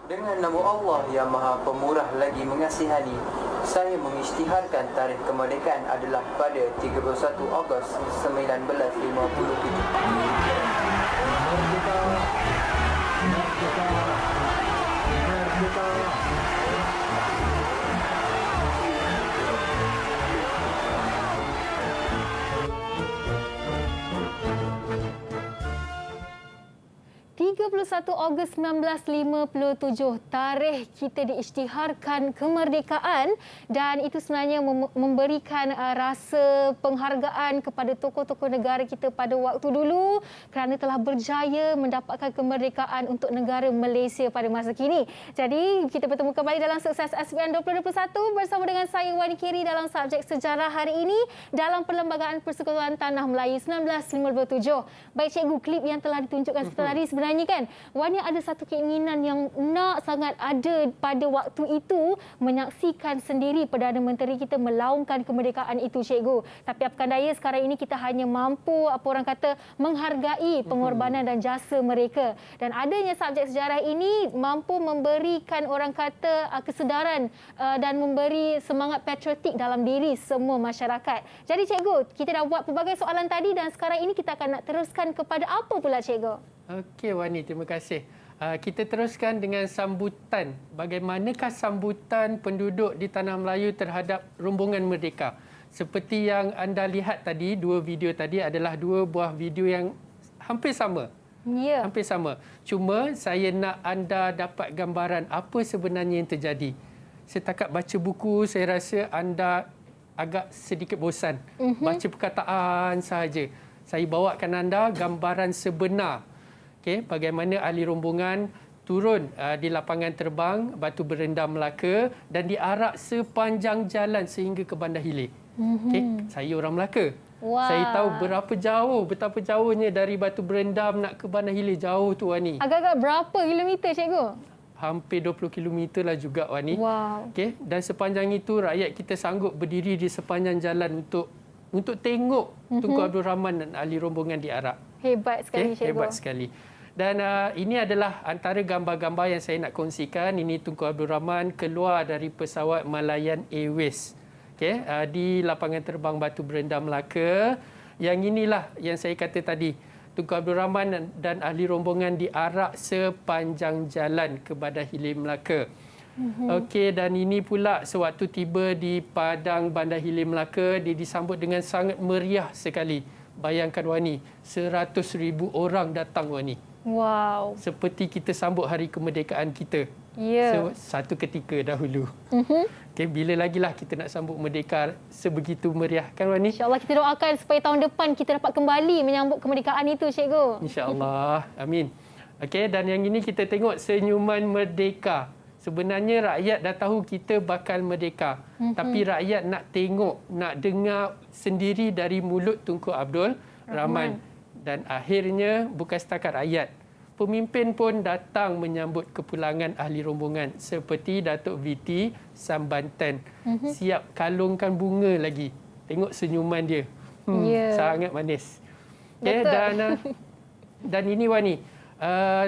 Dengan nama Allah yang Maha Pemurah lagi Mengasihani, saya mengisytiharkan tarikh kemerdekaan adalah pada 31 Ogos 31 Ogos 1957, tarikh kita diisytiharkan kemerdekaan dan itu sebenarnya memberikan rasa penghargaan kepada tokoh-tokoh negara kita pada waktu dulu kerana telah berjaya mendapatkan kemerdekaan untuk negara Malaysia pada masa kini. Jadi kita bertemu kembali dalam Sukses SPM 2021 bersama dengan saya Wani Kiri dalam subjek sejarah hari ini dalam Perlembagaan Persekutuan Tanah Melayu 1957. Baik cikgu, klip yang telah ditunjukkan sebentar tadi sebenarnya kan, Wani ada satu keinginan yang nak sangat ada pada waktu itu, menyaksikan sendiri Perdana Menteri kita melaungkan kemerdekaan itu cikgu. Tapi apakah daya sekarang ini kita hanya mampu menghargai pengorbanan dan jasa mereka. Dan adanya subjek sejarah ini mampu memberikan kesedaran dan memberi semangat patriotik dalam diri semua masyarakat. Jadi cikgu, kita dah buat pelbagai soalan tadi dan sekarang ini kita akan nak teruskan kepada apa pula cikgu? Okey Wani, terima kasih. Kita teruskan dengan sambutan. Bagaimanakah sambutan penduduk di Tanah Melayu terhadap rombongan merdeka? Seperti yang anda lihat tadi, dua video tadi adalah dua buah video yang hampir sama. Ya. Hampir sama. Cuma saya nak anda dapat gambaran apa sebenarnya yang terjadi. Setakat baca buku, saya rasa anda agak sedikit bosan. Baca perkataan sahaja. Saya bawakan anda gambaran sebenar. Okey, bagaimana ahli rombongan turun di lapangan terbang Batu Berendam Melaka dan diarak sepanjang jalan sehingga ke Bandar Hilir. Okey, saya orang Melaka. Wah. Saya tahu betapa jauhnya dari Batu Berendam nak ke Bandar Hilir, jauh tu Wani. Agak-agak berapa kilometer cikgu? Hampir 20 km lah juga Wani. Wow. Okey, dan sepanjang itu rakyat kita sanggup berdiri di sepanjang jalan untuk tengok Tunku Abdul Rahman dan ahli rombongan diarak. Hebat sekali cikgu. Hebat sekali. Dan ini adalah antara gambar-gambar yang saya nak kongsikan. Ini Tunku Abdul Rahman keluar dari pesawat Malayan Airways. Okay, di lapangan terbang Batu Berendam Melaka. Yang inilah yang saya kata tadi. Tunku Abdul Rahman dan ahli rombongan diarak sepanjang jalan ke Bandar Hilir Melaka. Okey, dan ini pula sewaktu tiba di Padang Bandar Hilir Melaka, dia disambut dengan sangat meriah sekali. Bayangkan Wani, 100,000 orang datang Wani. Wow. Seperti kita sambut hari kemerdekaan kita. Ya. Satu ketika dahulu. Okay, bila lagi lah kita nak sambut merdeka sebegitu meriah kan Wani? InsyaAllah kita doakan supaya tahun depan kita dapat kembali menyambut kemerdekaan itu cikgu. InsyaAllah. Amin. Okey, dan yang ini kita tengok senyuman merdeka. Sebenarnya rakyat dah tahu kita bakal merdeka. Tapi rakyat nak tengok, nak dengar sendiri dari mulut Tunku Abdul Rahman. Dan akhirnya bukan setakat rakyat. Pemimpin pun datang menyambut kepulangan ahli rombongan seperti Datuk VT Sambantan. Siap kalungkan bunga lagi. Tengok senyuman dia. Sangat manis. Okay, dan ini Wani.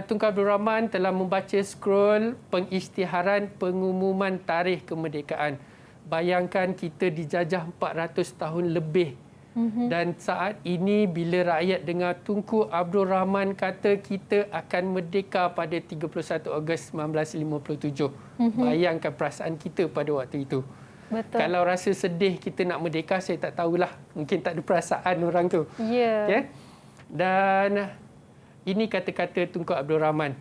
Tunku Abdul Rahman telah membaca scroll pengisytiharan pengumuman tarikh kemerdekaan. Bayangkan kita dijajah 400 tahun lebih. Dan saat ini bila rakyat dengar Tunku Abdul Rahman kata kita akan merdeka pada 31 Ogos 1957. Bayangkan perasaan kita pada waktu itu. Betul. Kalau rasa sedih kita nak merdeka, saya tak tahulah. Mungkin tak ada perasaan orang tu. Ya. Okay? Dan ini kata-kata Tunku Abdul Rahman.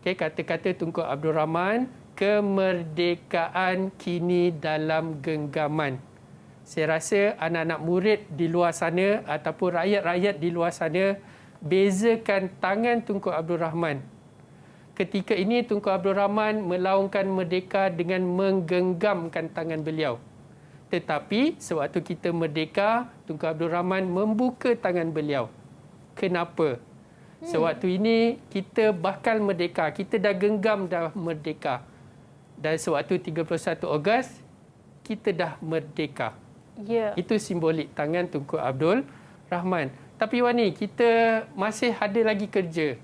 Okay, kata-kata Tunku Abdul Rahman, kemerdekaan kini dalam genggaman. Saya rasa anak-anak murid di luar sana ataupun rakyat-rakyat di luar sana bezakan tangan Tunku Abdul Rahman. Ketika ini Tunku Abdul Rahman melaungkan merdeka dengan menggenggamkan tangan beliau. Tetapi sewaktu kita merdeka, Tunku Abdul Rahman membuka tangan beliau. Kenapa? Sewaktu ini kita bakal merdeka, kita dah genggam dah merdeka. Dan sewaktu 31 Ogos kita dah merdeka. Ya. Itu simbolik tangan Tunku Abdul Rahman. Tapi Wani, kita masih ada lagi kerja.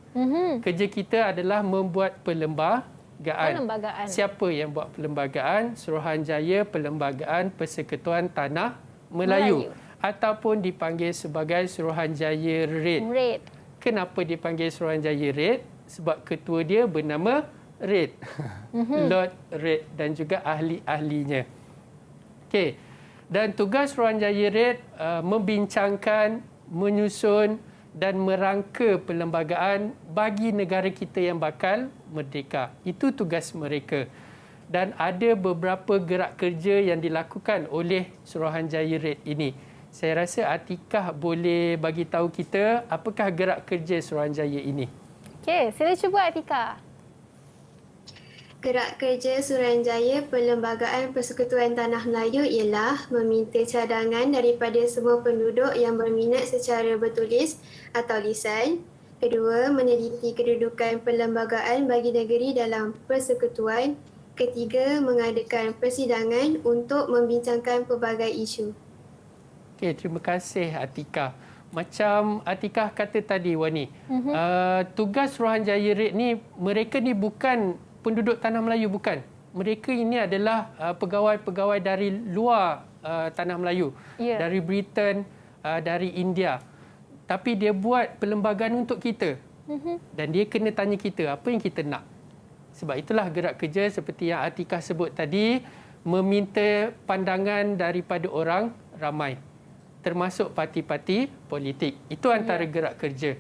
Kerja kita adalah membuat perlembagaan. Siapa yang buat perlembagaan? Suruhanjaya Perlembagaan Persekutuan Tanah Melayu. Ataupun dipanggil sebagai Suruhanjaya RAID. Kenapa dipanggil Suruhanjaya RAID? Sebab ketua dia bernama RAID. Lord RAID dan juga ahli-ahlinya. Okey. Dan tugas Suruhanjaya RAID membincangkan, menyusun dan merangka perlembagaan bagi negara kita yang bakal merdeka. Itu tugas mereka. Dan ada beberapa gerak kerja yang dilakukan oleh Suruhanjaya RAID ini. Saya rasa Atikah boleh bagi tahu kita apakah gerak kerja Suruhanjaya ini. Okey, sila cuba Atikah. Gerak kerja Suruhanjaya Perlembagaan Persekutuan Tanah Melayu ialah meminta cadangan daripada semua penduduk yang berminat secara bertulis atau lisan. Kedua, meneliti kedudukan perlembagaan bagi negeri dalam persekutuan. Ketiga, mengadakan persidangan untuk membincangkan pelbagai isu. Okey, terima kasih Atikah. Macam Atikah kata tadi Wani, tugas Suruhanjaya RAID ni, mereka ni bukan penduduk Tanah Melayu, bukan. Mereka ini adalah pegawai-pegawai dari luar Tanah Melayu. Dari Britain, dari India. Tapi dia buat perlembagaan untuk kita. Dan dia kena tanya kita apa yang kita nak. Sebab itulah gerak kerja seperti yang Atikah sebut tadi, meminta pandangan daripada orang ramai. Termasuk parti-parti politik. Itu antara gerak kerja.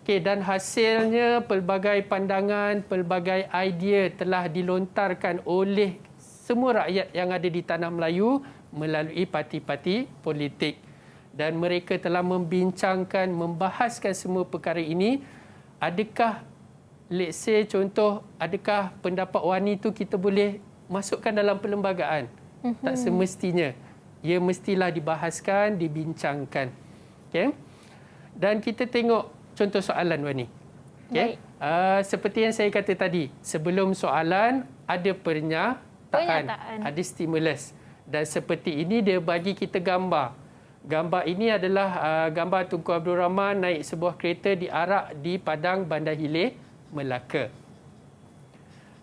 Okay, dan hasilnya pelbagai pandangan, pelbagai idea telah dilontarkan oleh semua rakyat yang ada di Tanah Melayu melalui parti-parti politik. Dan mereka telah membincangkan, membahaskan semua perkara ini adakah let's say contoh, adakah pendapat Wani tu kita boleh masukkan dalam perlembagaan? Tak semestinya. Ia mestilah dibahaskan, dibincangkan. Okay? Dan kita tengok contoh soalan Wani. Okay? Seperti yang saya kata tadi, sebelum soalan ada pernyataan, ada stimulus. Dan seperti ini dia bagi kita gambar. Gambar ini adalah gambar Tunku Abdul Rahman naik sebuah kereta diarak di Padang Bandar Hilir, Melaka.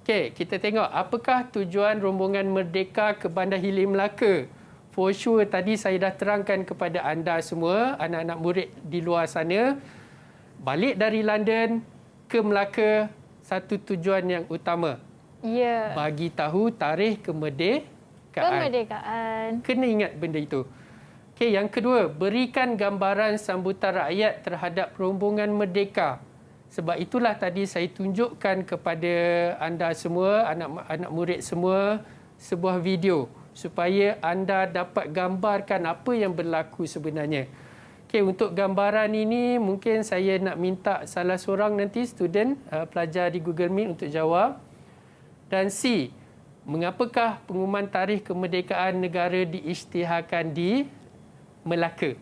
Okey, kita tengok apakah tujuan rombongan Merdeka ke Bandar Hilir, Melaka. For sure tadi saya dah terangkan kepada anda semua, anak-anak murid di luar sana, balik dari London ke Melaka, satu tujuan yang utama. Ya. Bagi tahu tarikh kemerdekaan. Kena ingat benda itu. Okey, yang kedua, berikan gambaran sambutan rakyat terhadap rombongan Merdeka. Sebab itulah tadi saya tunjukkan kepada anda semua, anak-anak murid semua, sebuah video supaya anda dapat gambarkan apa yang berlaku sebenarnya. Okey, untuk gambaran ini mungkin saya nak minta salah seorang nanti student pelajar di Google Meet untuk jawab. Dan C, mengapakah pengumuman tarikh kemerdekaan negara diisytiharkan di Melaka?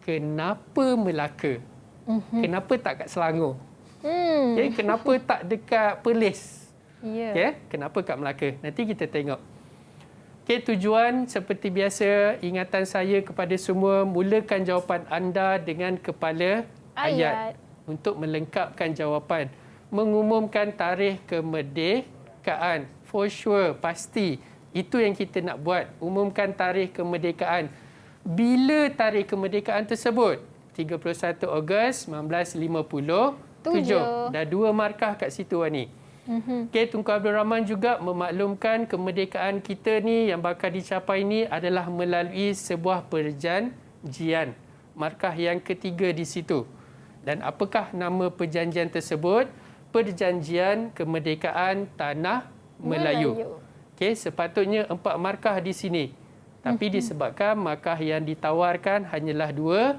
Kenapa Melaka? Kenapa tak kat Selangor? Okay, kenapa tak dekat Perlis? Okay, kenapa kat Melaka? Nanti kita tengok. Okay, tujuan seperti biasa, ingatan saya kepada semua, mulakan jawapan anda dengan kepala ayat untuk melengkapkan jawapan. Mengumumkan tarikh kemerdekaan. For sure, pasti. Itu yang kita nak buat. Umumkan tarikh kemerdekaan. Bila tarikh kemerdekaan tersebut? 31 Ogos 1957. Dah 2 markah kat situ Wani. Okay, Tunku Abdul Rahman juga memaklumkan kemerdekaan kita ni yang bakal dicapai ni adalah melalui sebuah perjanjian. Markah yang ketiga di situ. Dan apakah nama perjanjian tersebut? Perjanjian Kemerdekaan Tanah Melayu. Okay, sepatutnya 4 markah di sini. Tapi disebabkan markah yang ditawarkan hanyalah 2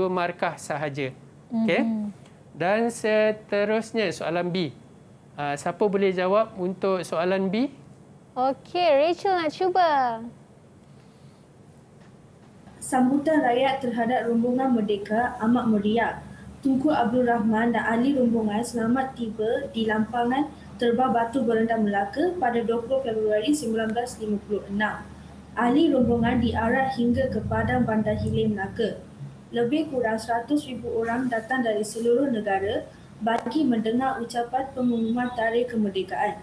markah sahaja. Okay? Dan seterusnya soalan B. Siapa boleh jawab untuk soalan B? Okey, Rachel nak cuba. Sambutan rakyat terhadap rombongan Merdeka amat meriah. Tunku Abdul Rahman dan ahli rombongan selamat tiba di lampangan terbang Batu Berendam Melaka pada 20 Februari 1956. Ahli rombongan diarak hingga ke Padang Bandar Hilir, Melaka. Lebih kurang 100,000 orang datang dari seluruh negara bagi mendengar ucapan pengumuman tarikh kemerdekaan.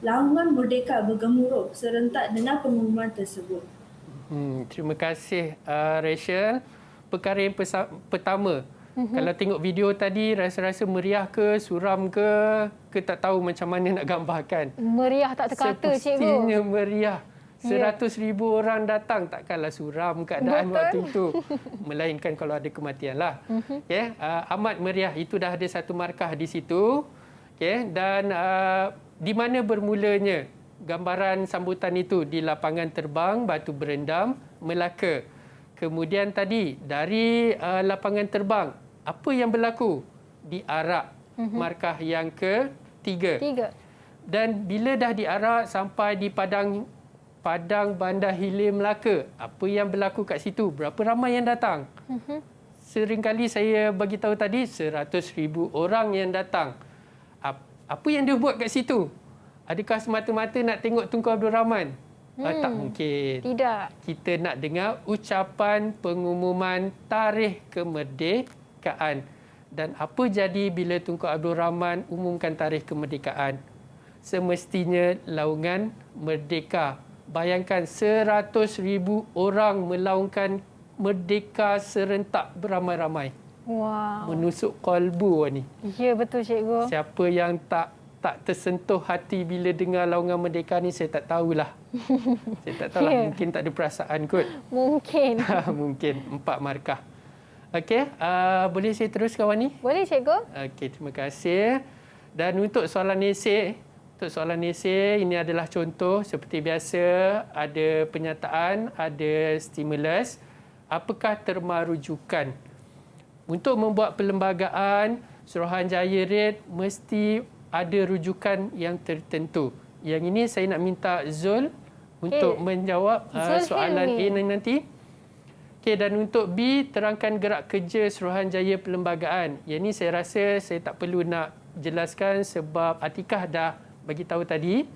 Laungan Merdeka bergemuruh serentak dengan pengumuman tersebut. Terima kasih Rachel. Perkara yang pertama, kalau tengok video tadi rasa-rasa meriah ke, suram ke tak tahu macam mana nak gambarkan. Meriah tak terkata, cikgu. Sepastinya meriah. 100,000 orang datang, takkanlah suram keadaan waktu itu. Melainkan kalau ada kematian lah. Okay. Amat meriah, itu dah ada satu markah di situ. Okay. Dan di mana bermulanya gambaran sambutan itu? Di lapangan terbang Batu Berendam, Melaka. Kemudian tadi dari lapangan terbang, apa yang berlaku? Diarak. Markah yang ketiga. Dan bila dah diarak sampai di Padang Bandar Hilir, Melaka, apa yang berlaku kat situ? Berapa ramai yang datang? Seringkali saya bagi tahu tadi 100,000 orang yang datang. Apa yang dia buat kat situ? Adakah semata-mata nak tengok Tunku Abdul Rahman? Tak mungkin. Tidak. Kita nak dengar ucapan pengumuman tarikh kemerdekaan. Dan apa jadi bila Tunku Abdul Rahman umumkan tarikh kemerdekaan? Semestinya laungan merdeka. Bayangkan 100,000 orang melaungkan merdeka serentak beramai-ramai. Wow. Menusuk kalbu ni. Ya, betul cikgu. Siapa yang tak tersentuh hati bila dengar laungan merdeka ni, saya tak tahulah. Saya tak tahulah. Mungkin tak ada perasaan kot. Mungkin. Mungkin. 4 markah. Okey, boleh saya teruskan Wani? Boleh cikgu. Okey, terima kasih. Dan untuk soalan esei, ini adalah contoh seperti biasa, ada penyataan, ada stimulus. Apakah terma rujukan? Untuk membuat perlembagaan, Suruhanjaya Red mesti ada rujukan yang tertentu. Yang ini saya nak minta Zul untuk menjawab soalan A nanti. Okey, dan untuk B, terangkan gerak kerja Suruhanjaya Perlembagaan. Yang ini saya rasa saya tak perlu nak jelaskan sebab Atikah dah bagi tahu tadi.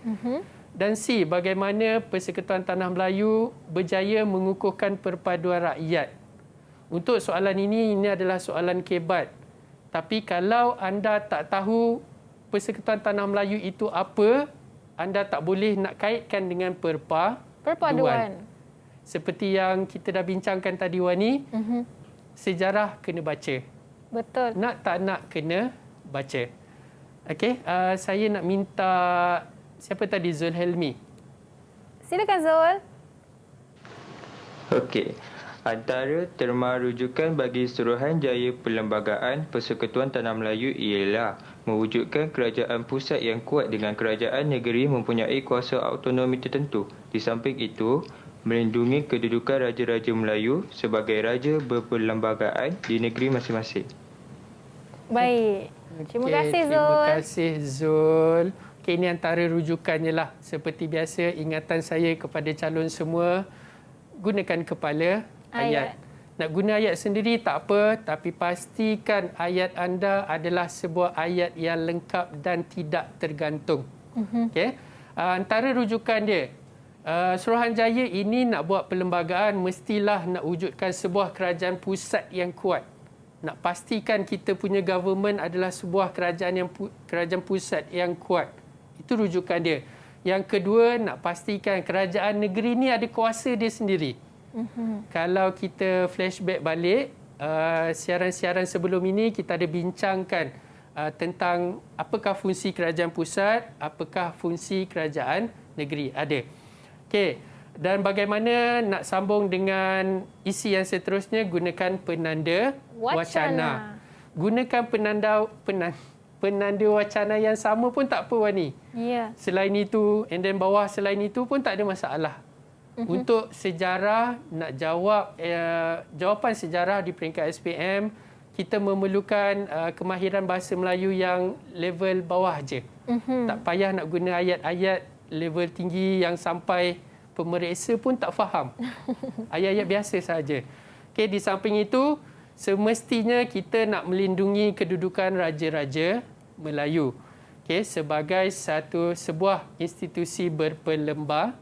Dan C, bagaimana Persekutuan Tanah Melayu berjaya mengukuhkan perpaduan rakyat. Untuk soalan ini adalah soalan kebat. Tapi kalau anda tak tahu Persekutuan Tanah Melayu itu apa, anda tak boleh nak kaitkan dengan perpaduan. Seperti yang kita dah bincangkan tadi, Wani, sejarah kena baca. Betul. Nak tak nak kena baca. Okey, saya nak minta siapa tadi? Zul Helmi. Silakan Zul. Okey. Antara terma rujukan bagi Suruhanjaya Perlembagaan Persekutuan Tanah Melayu ialah mewujudkan kerajaan pusat yang kuat dengan kerajaan negeri mempunyai kuasa autonomi tertentu. Di samping itu, melindungi kedudukan Raja-Raja Melayu sebagai raja berperlembagaan di negeri masing-masing. Baik. Terima kasih Zul. Terima kasih Zul. Okay, ini antara rujukannya lah. Seperti biasa, ingatan saya kepada calon semua, gunakan kepala ayat. Nak guna ayat sendiri tak apa, tapi pastikan ayat anda adalah sebuah ayat yang lengkap dan tidak tergantung. Okay? Antara rujukan dia, Suruhanjaya ini nak buat perlembagaan, mestilah nak wujudkan sebuah kerajaan pusat yang kuat. Nak pastikan kita punya government adalah sebuah kerajaan pusat yang kuat. Itu rujukan dia. Yang kedua, nak pastikan kerajaan negeri ni ada kuasa dia sendiri. Kalau kita flashback balik, siaran-siaran sebelum ini kita ada bincangkan tentang apakah fungsi kerajaan pusat, apakah fungsi kerajaan negeri. Ada. Okey. Dan bagaimana nak sambung dengan isi yang seterusnya, gunakan penanda wacana. Gunakan penanda wacana yang sama pun tak apa, Wani. Ya. Selain itu, and then bawah selain itu pun tak ada masalah. Untuk sejarah, nak jawab jawapan sejarah di peringkat SPM, kita memerlukan kemahiran bahasa Melayu yang level bawah je. Tak payah nak guna ayat-ayat level tinggi yang sampai pemeriksa pun tak faham. Ayat-ayat biasa saja. Okay, di samping itu, semestinya kita nak melindungi kedudukan Raja-Raja Melayu. Okay, sebagai sebuah institusi berperlembagaan.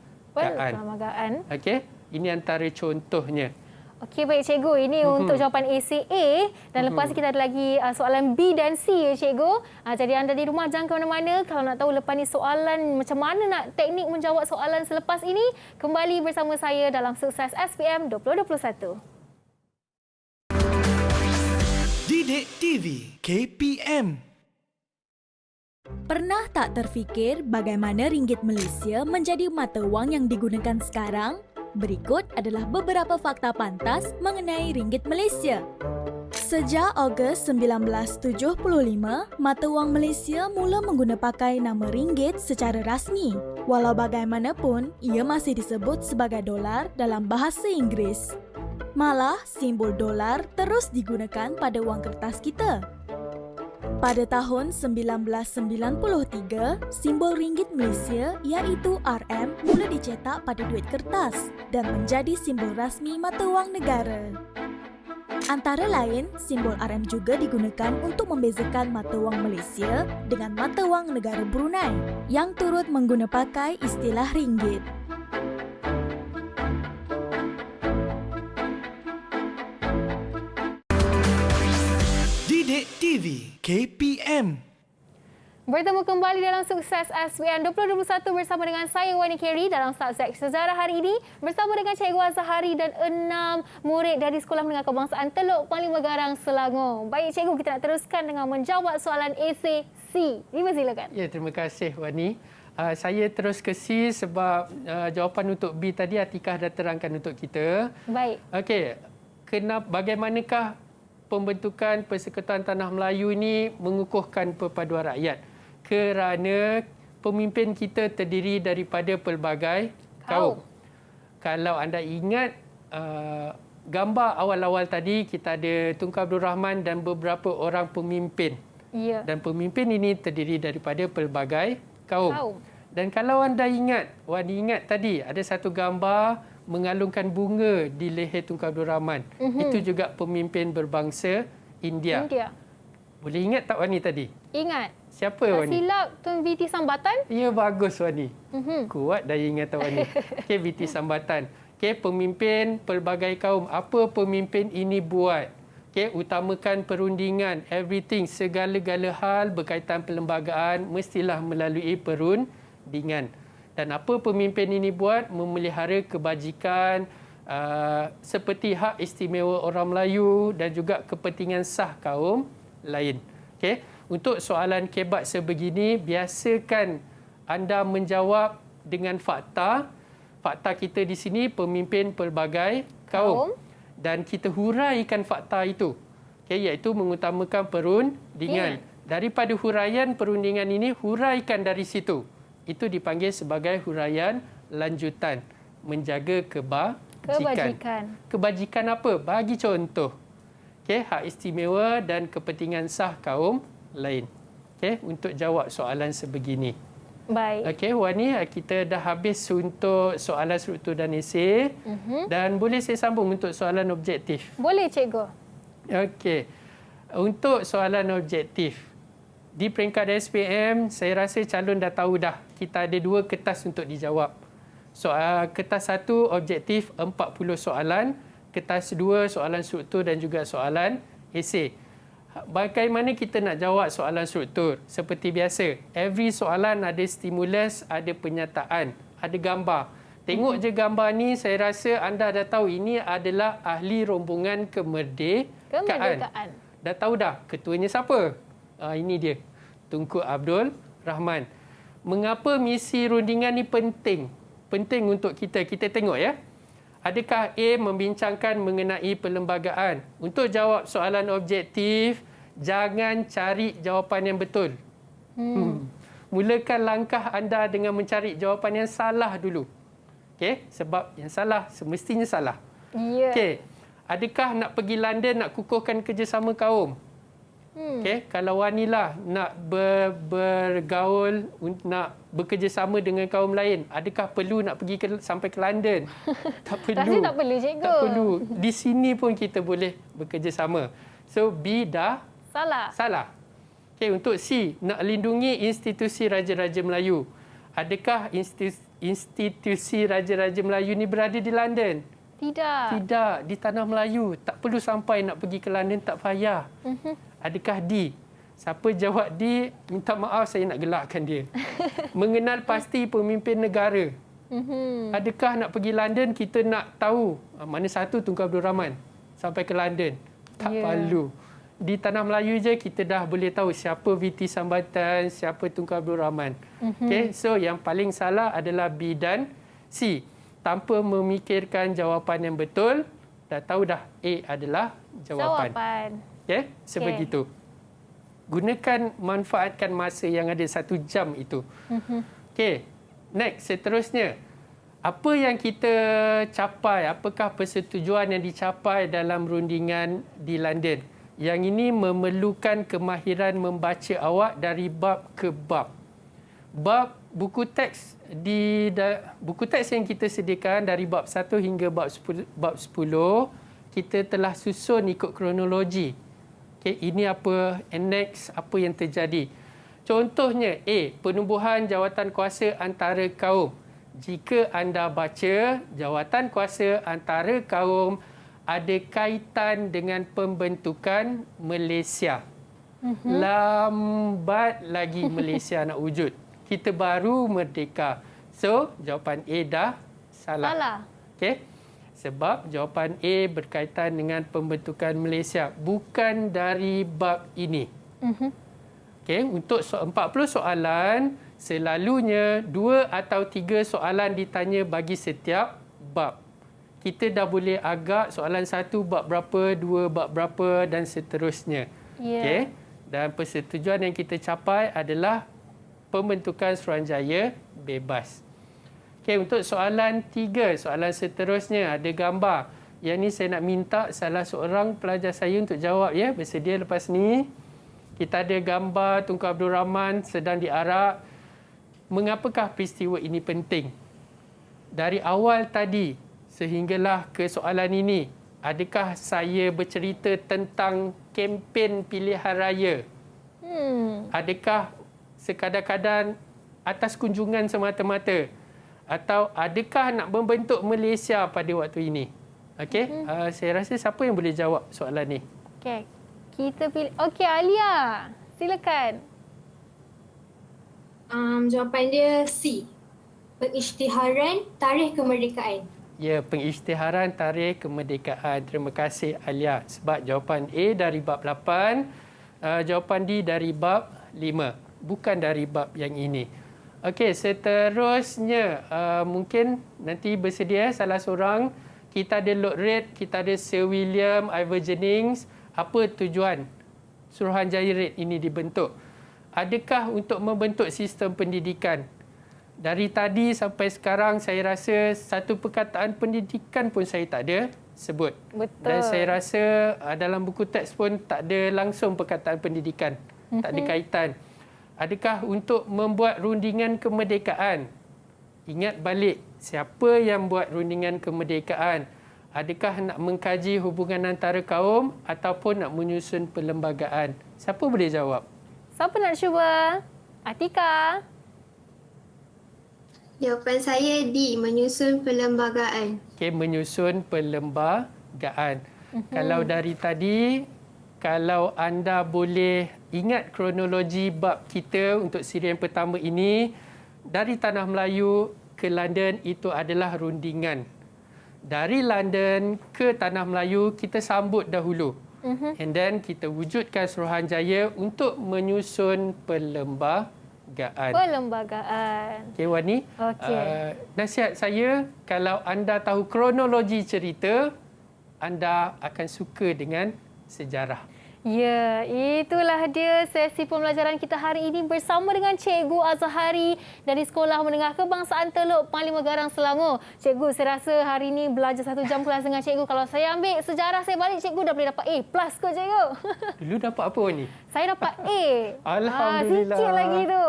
Okey, ini antara contohnya. Okey, baik cikgu. Ini untuk jawapan ACA dan lepas kita ada lagi soalan B dan C ya cikgu. Jadi anda di rumah jangan ke mana-mana. Kalau nak tahu lepas ni soalan macam mana nak teknik menjawab soalan selepas ini, kembali bersama saya dalam Sukses SPM 2021. Didik TV KPM. Pernah tak terfikir bagaimana ringgit Malaysia menjadi mata wang yang digunakan sekarang? Berikut adalah beberapa fakta pantas mengenai ringgit Malaysia. Sejak Ogos 1975, mata wang Malaysia mula mengguna pakai nama ringgit secara rasmi. Walau bagaimanapun, ia masih disebut sebagai dolar dalam bahasa Inggeris. Malah, simbol dolar terus digunakan pada wang kertas kita. Pada tahun 1993, simbol ringgit Malaysia iaitu RM mula dicetak pada duit kertas dan menjadi simbol rasmi mata wang negara. Antara lain, simbol RM juga digunakan untuk membezakan mata wang Malaysia dengan mata wang negara Brunei yang turut mengguna pakai istilah ringgit. Didik TV KPM. Bertemu kembali dalam Sukses SPM 2021 bersama dengan saya Wani Kerry dalam subjek sejarah hari ini bersama dengan Cikgu Azhari dan 6 murid dari Sekolah Menengah Kebangsaan Teluk Panglima Garang, Selangor. Baik cikgu, kita nak teruskan dengan menjawab soalan AC C. Silakan. Ya, terima kasih Wani. Saya terus ke C sebab jawapan untuk B tadi Atikah dah terangkan untuk kita. Baik. Okey. Bagaimanakah pembentukan Persekutuan Tanah Melayu ini mengukuhkan perpaduan rakyat? Kerana pemimpin kita terdiri daripada pelbagai kaum. Kalau anda ingat gambar awal-awal tadi, kita ada Tunku Abdul Rahman dan beberapa orang pemimpin. Ya. Dan pemimpin ini terdiri daripada pelbagai kaum. Dan kalau anda ingat, Wani ingat tadi ada satu gambar mengalungkan bunga di leher Tunku Abdul Rahman. Itu juga pemimpin berbangsa India. Boleh ingat tak Wani tadi? Ingat. Siapa Tak Wani? silap Tun VT Sambatan. Ya, bagus Wani. Kuat daya ingatan Wani. Okey, VT Sambatan. Okey, pemimpin pelbagai kaum. Apa pemimpin ini buat? Okey, utamakan perundingan, everything, segala-gala hal berkaitan perlembagaan mestilah melalui perundingan. Dan apa pemimpin ini buat? Memelihara kebajikan seperti hak istimewa orang Melayu dan juga kepentingan sah kaum lain. Okey, untuk soalan kebat sebegini, biasakan anda menjawab dengan fakta. Fakta kita di sini pemimpin pelbagai kaum. Dan kita huraikan fakta itu. Okay, iaitu mengutamakan perundingan. Daripada huraian perundingan ini, huraikan dari situ. Itu dipanggil sebagai huraian lanjutan. Menjaga kebajikan. Kebajikan apa? Bagi contoh. Okay, hak istimewa dan kepentingan sah kaum lain. Okay, untuk jawab soalan sebegini. Baik. Okey, Wani, kita dah habis untuk soalan struktur dan esei. Dan boleh saya sambung untuk soalan objektif? Boleh, Cikgu. Okey. Untuk soalan objektif, di peringkat SPM, saya rasa calon dah tahu dah. Kita ada 2 kertas untuk dijawab. Kertas 1, objektif 40 soalan. Kertas 2, soalan struktur dan juga soalan esei. Bagaimana kita nak jawab soalan struktur? Seperti biasa, every soalan ada stimulus, ada penyataan, ada gambar. Tengok je gambar ni, saya rasa anda dah tahu ini adalah ahli rombongan kemerdekaan. Dah tahu dah ketuanya siapa? Ini dia, Tunku Abdul Rahman. Mengapa misi rundingan ni penting? Penting untuk kita. Kita tengok ya. Adakah A membincangkan mengenai perlembagaan? Untuk jawab soalan objektif, jangan cari jawapan yang betul. Mulakan langkah anda dengan mencari jawapan yang salah dulu. Okey, sebab yang salah semestinya salah. Ya. Okey. Adakah nak pergi London nak kukuhkan kerjasama kaum? Okey, kalau Wanilah nak bergaul, nak bekerjasama dengan kaum lain, adakah perlu nak pergi sampai ke London? Tak perlu. Rasa tak perlu, Cikgu. Tak perlu. Di sini pun kita boleh bekerjasama. So, B dah salah. Okey, untuk C, nak lindungi institusi Raja-Raja Melayu. Adakah institusi Raja-Raja Melayu ni berada di London? Tidak, di Tanah Melayu. Tak perlu sampai nak pergi ke London, tak payah. Adakah D? Siapa jawab D, minta maaf saya nak gelakkan dia. Mengenal pasti pemimpin negara. Adakah nak pergi London, kita nak tahu mana satu Tunku Abdul Rahman sampai ke London? Tak perlu. Di Tanah Melayu je kita dah boleh tahu siapa VT Sambatan, siapa Tunku Abdul Rahman. Okay, so yang paling salah adalah B dan C. Tanpa memikirkan jawapan yang betul, dah tahu dah A adalah jawapan. Okay, sebegitu. Gunakan, manfaatkan masa yang ada 1 jam itu. Okay, next, seterusnya. Apa yang kita capai, apakah persetujuan yang dicapai dalam rundingan di London? Yang ini memerlukan kemahiran membaca awak dari bab ke bab. Bab buku teks yang kita sediakan dari bab 1 hingga bab 10, kita telah susun ikut kronologi. Okay, ini apa annex, apa yang terjadi. Contohnya A, penubuhan jawatan kuasa antara kaum. Jika anda baca, jawatan kuasa antara kaum ada kaitan dengan pembentukan Malaysia. Lambat lagi Malaysia nak wujud. Kita baru merdeka. So, jawapan A dah salah. Okay? Sebab jawapan A berkaitan dengan pembentukan Malaysia. Bukan dari bab ini. Okay? Untuk 40 soalan, selalunya 2 atau 3 soalan ditanya bagi setiap bab. Kita dah boleh agak soalan 1 bab berapa, 2 bab berapa dan seterusnya. Okay? Dan persetujuan yang kita capai adalah pembentukan Suruhanjaya bebas. Okay, untuk soalan 3, soalan seterusnya ada gambar. Yang ni saya nak minta salah seorang pelajar saya untuk jawab ya. Bersedia lepas ni. kita ada gambar Tunku Abdul Rahman sedang diarak. Mengapakah peristiwa ini penting? Dari awal tadi sehinggalah ke soalan ini, adakah saya bercerita tentang kempen pilihan raya? Adakah sekadar-kadar atas kunjungan semata-mata? Atau adakah nak membentuk Malaysia pada waktu ini? Okey, saya rasa siapa yang boleh jawab soalan ni? Okey, kita pilih. Okey, Alia, silakan. Jawapan dia C. Pengisytiharan Tarikh Kemerdekaan. Ya, pengisytiharan Tarikh Kemerdekaan. Terima kasih Alia. Sebab jawapan A dari bab 8, jawapan D dari bab 5. Bukan dari bab yang ini. Okey, seterusnya mungkin nanti bersedia salah seorang. Kita ada Lord Reid, kita ada Sir William Ivor Jennings. Apa tujuan Suruhanjaya Reid ini dibentuk? Adakah untuk membentuk sistem pendidikan? Dari tadi sampai sekarang saya rasa satu perkataan pendidikan pun saya tak ada sebut. Betul. Dan saya rasa dalam buku teks pun tak ada langsung perkataan pendidikan. Tak ada kaitan. Adakah untuk membuat rundingan kemerdekaan? Ingat balik, siapa yang buat rundingan kemerdekaan? Adakah nak mengkaji hubungan antara kaum ataupun nak menyusun perlembagaan? Siapa boleh jawab? Siapa nak cuba? Atika. Jawapan saya D. Menyusun perlembagaan. Okey, menyusun perlembagaan. Kalau dari tadi, kalau anda boleh ingat kronologi bab kita untuk siri yang pertama ini, dari Tanah Melayu ke London itu adalah rundingan. Dari London ke Tanah Melayu kita sambut dahulu. And then kita wujudkan Suruhanjaya untuk menyusun perlembagaan. Okey Wani. Nasihat saya, kalau anda tahu kronologi cerita, anda akan suka dengan sejarah. Ya, itulah dia sesi pembelajaran kita hari ini bersama dengan Cikgu Azhari dari Sekolah Menengah Kebangsaan Teluk Panglima Garang Selangor. Cikgu, saya rasa hari ini belajar 1 jam kelas dengan Cikgu. Kalau saya ambil sejarah saya balik, Cikgu dah boleh dapat A+ kot, Cikgu. Dulu dapat apa ni? Saya dapat A. Alhamdulillah. Sikit lagi tu.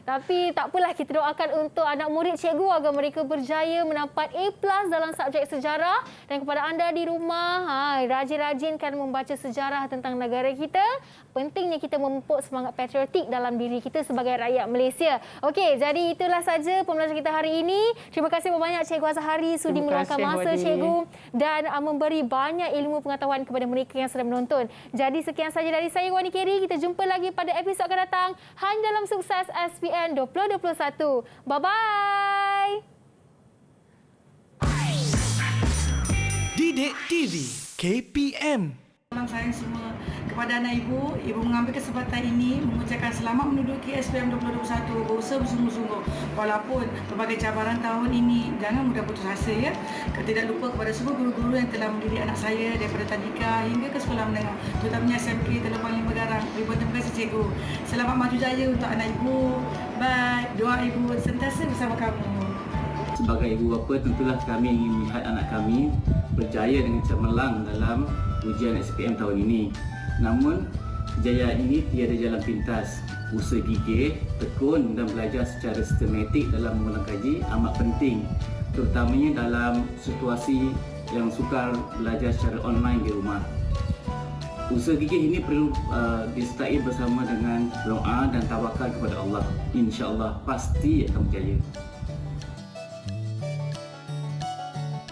Tapi tak apalah, kita doakan untuk anak murid Cikgu agar mereka berjaya mendapat A+ dalam subjek sejarah. Dan kepada anda di rumah, rajin-rajinkan membaca sejarah tentang negara kita. Pentingnya kita memupuk semangat patriotik dalam diri kita sebagai rakyat Malaysia. Okey, jadi itulah saja pembelajaran kita hari ini. Terima kasih banyak Cikgu Azhari sudi meluangkan masa Cikgu dan memberi banyak ilmu pengetahuan kepada mereka yang sedang menonton. Jadi sekian saja dari saya, Wani Keri. Kita jumpa lagi pada episod akan datang hanya dalam Sukses SPM 2021. Bye-bye. Didik TV KPM. Salam sayang semua kepada anak ibu. Ibu mengambil kesempatan ini mengucapkan selamat menduduki SPM 2021. Berusaha bersungguh-sungguh walaupun berbagai cabaran tahun ini. Jangan mudah putus asa ya. Tidak lupa kepada semua guru-guru yang telah mendidik anak saya daripada tadika hingga ke sekolah menengah, terutamanya SMK Teluk Panglima Garang. Ibu terima kasih cikgu. Selamat maju jaya untuk anak ibu. Bye. Doa ibu sentiasa bersama kamu. Sebagai ibu bapa, tentulah kami ingin melihat anak kami berjaya dengan cemerlang dalam ujian SPM tahun ini. Namun, kejayaan ini tiada jalan pintas. Usaha gigih, tekun dan belajar secara sistematik dalam mengulang kaji amat penting, terutamanya dalam situasi yang sukar belajar secara online di rumah. Usaha gigih ini perlu disertai bersama dengan doa dan tawakal kepada Allah. InsyaAllah pasti akan berjaya.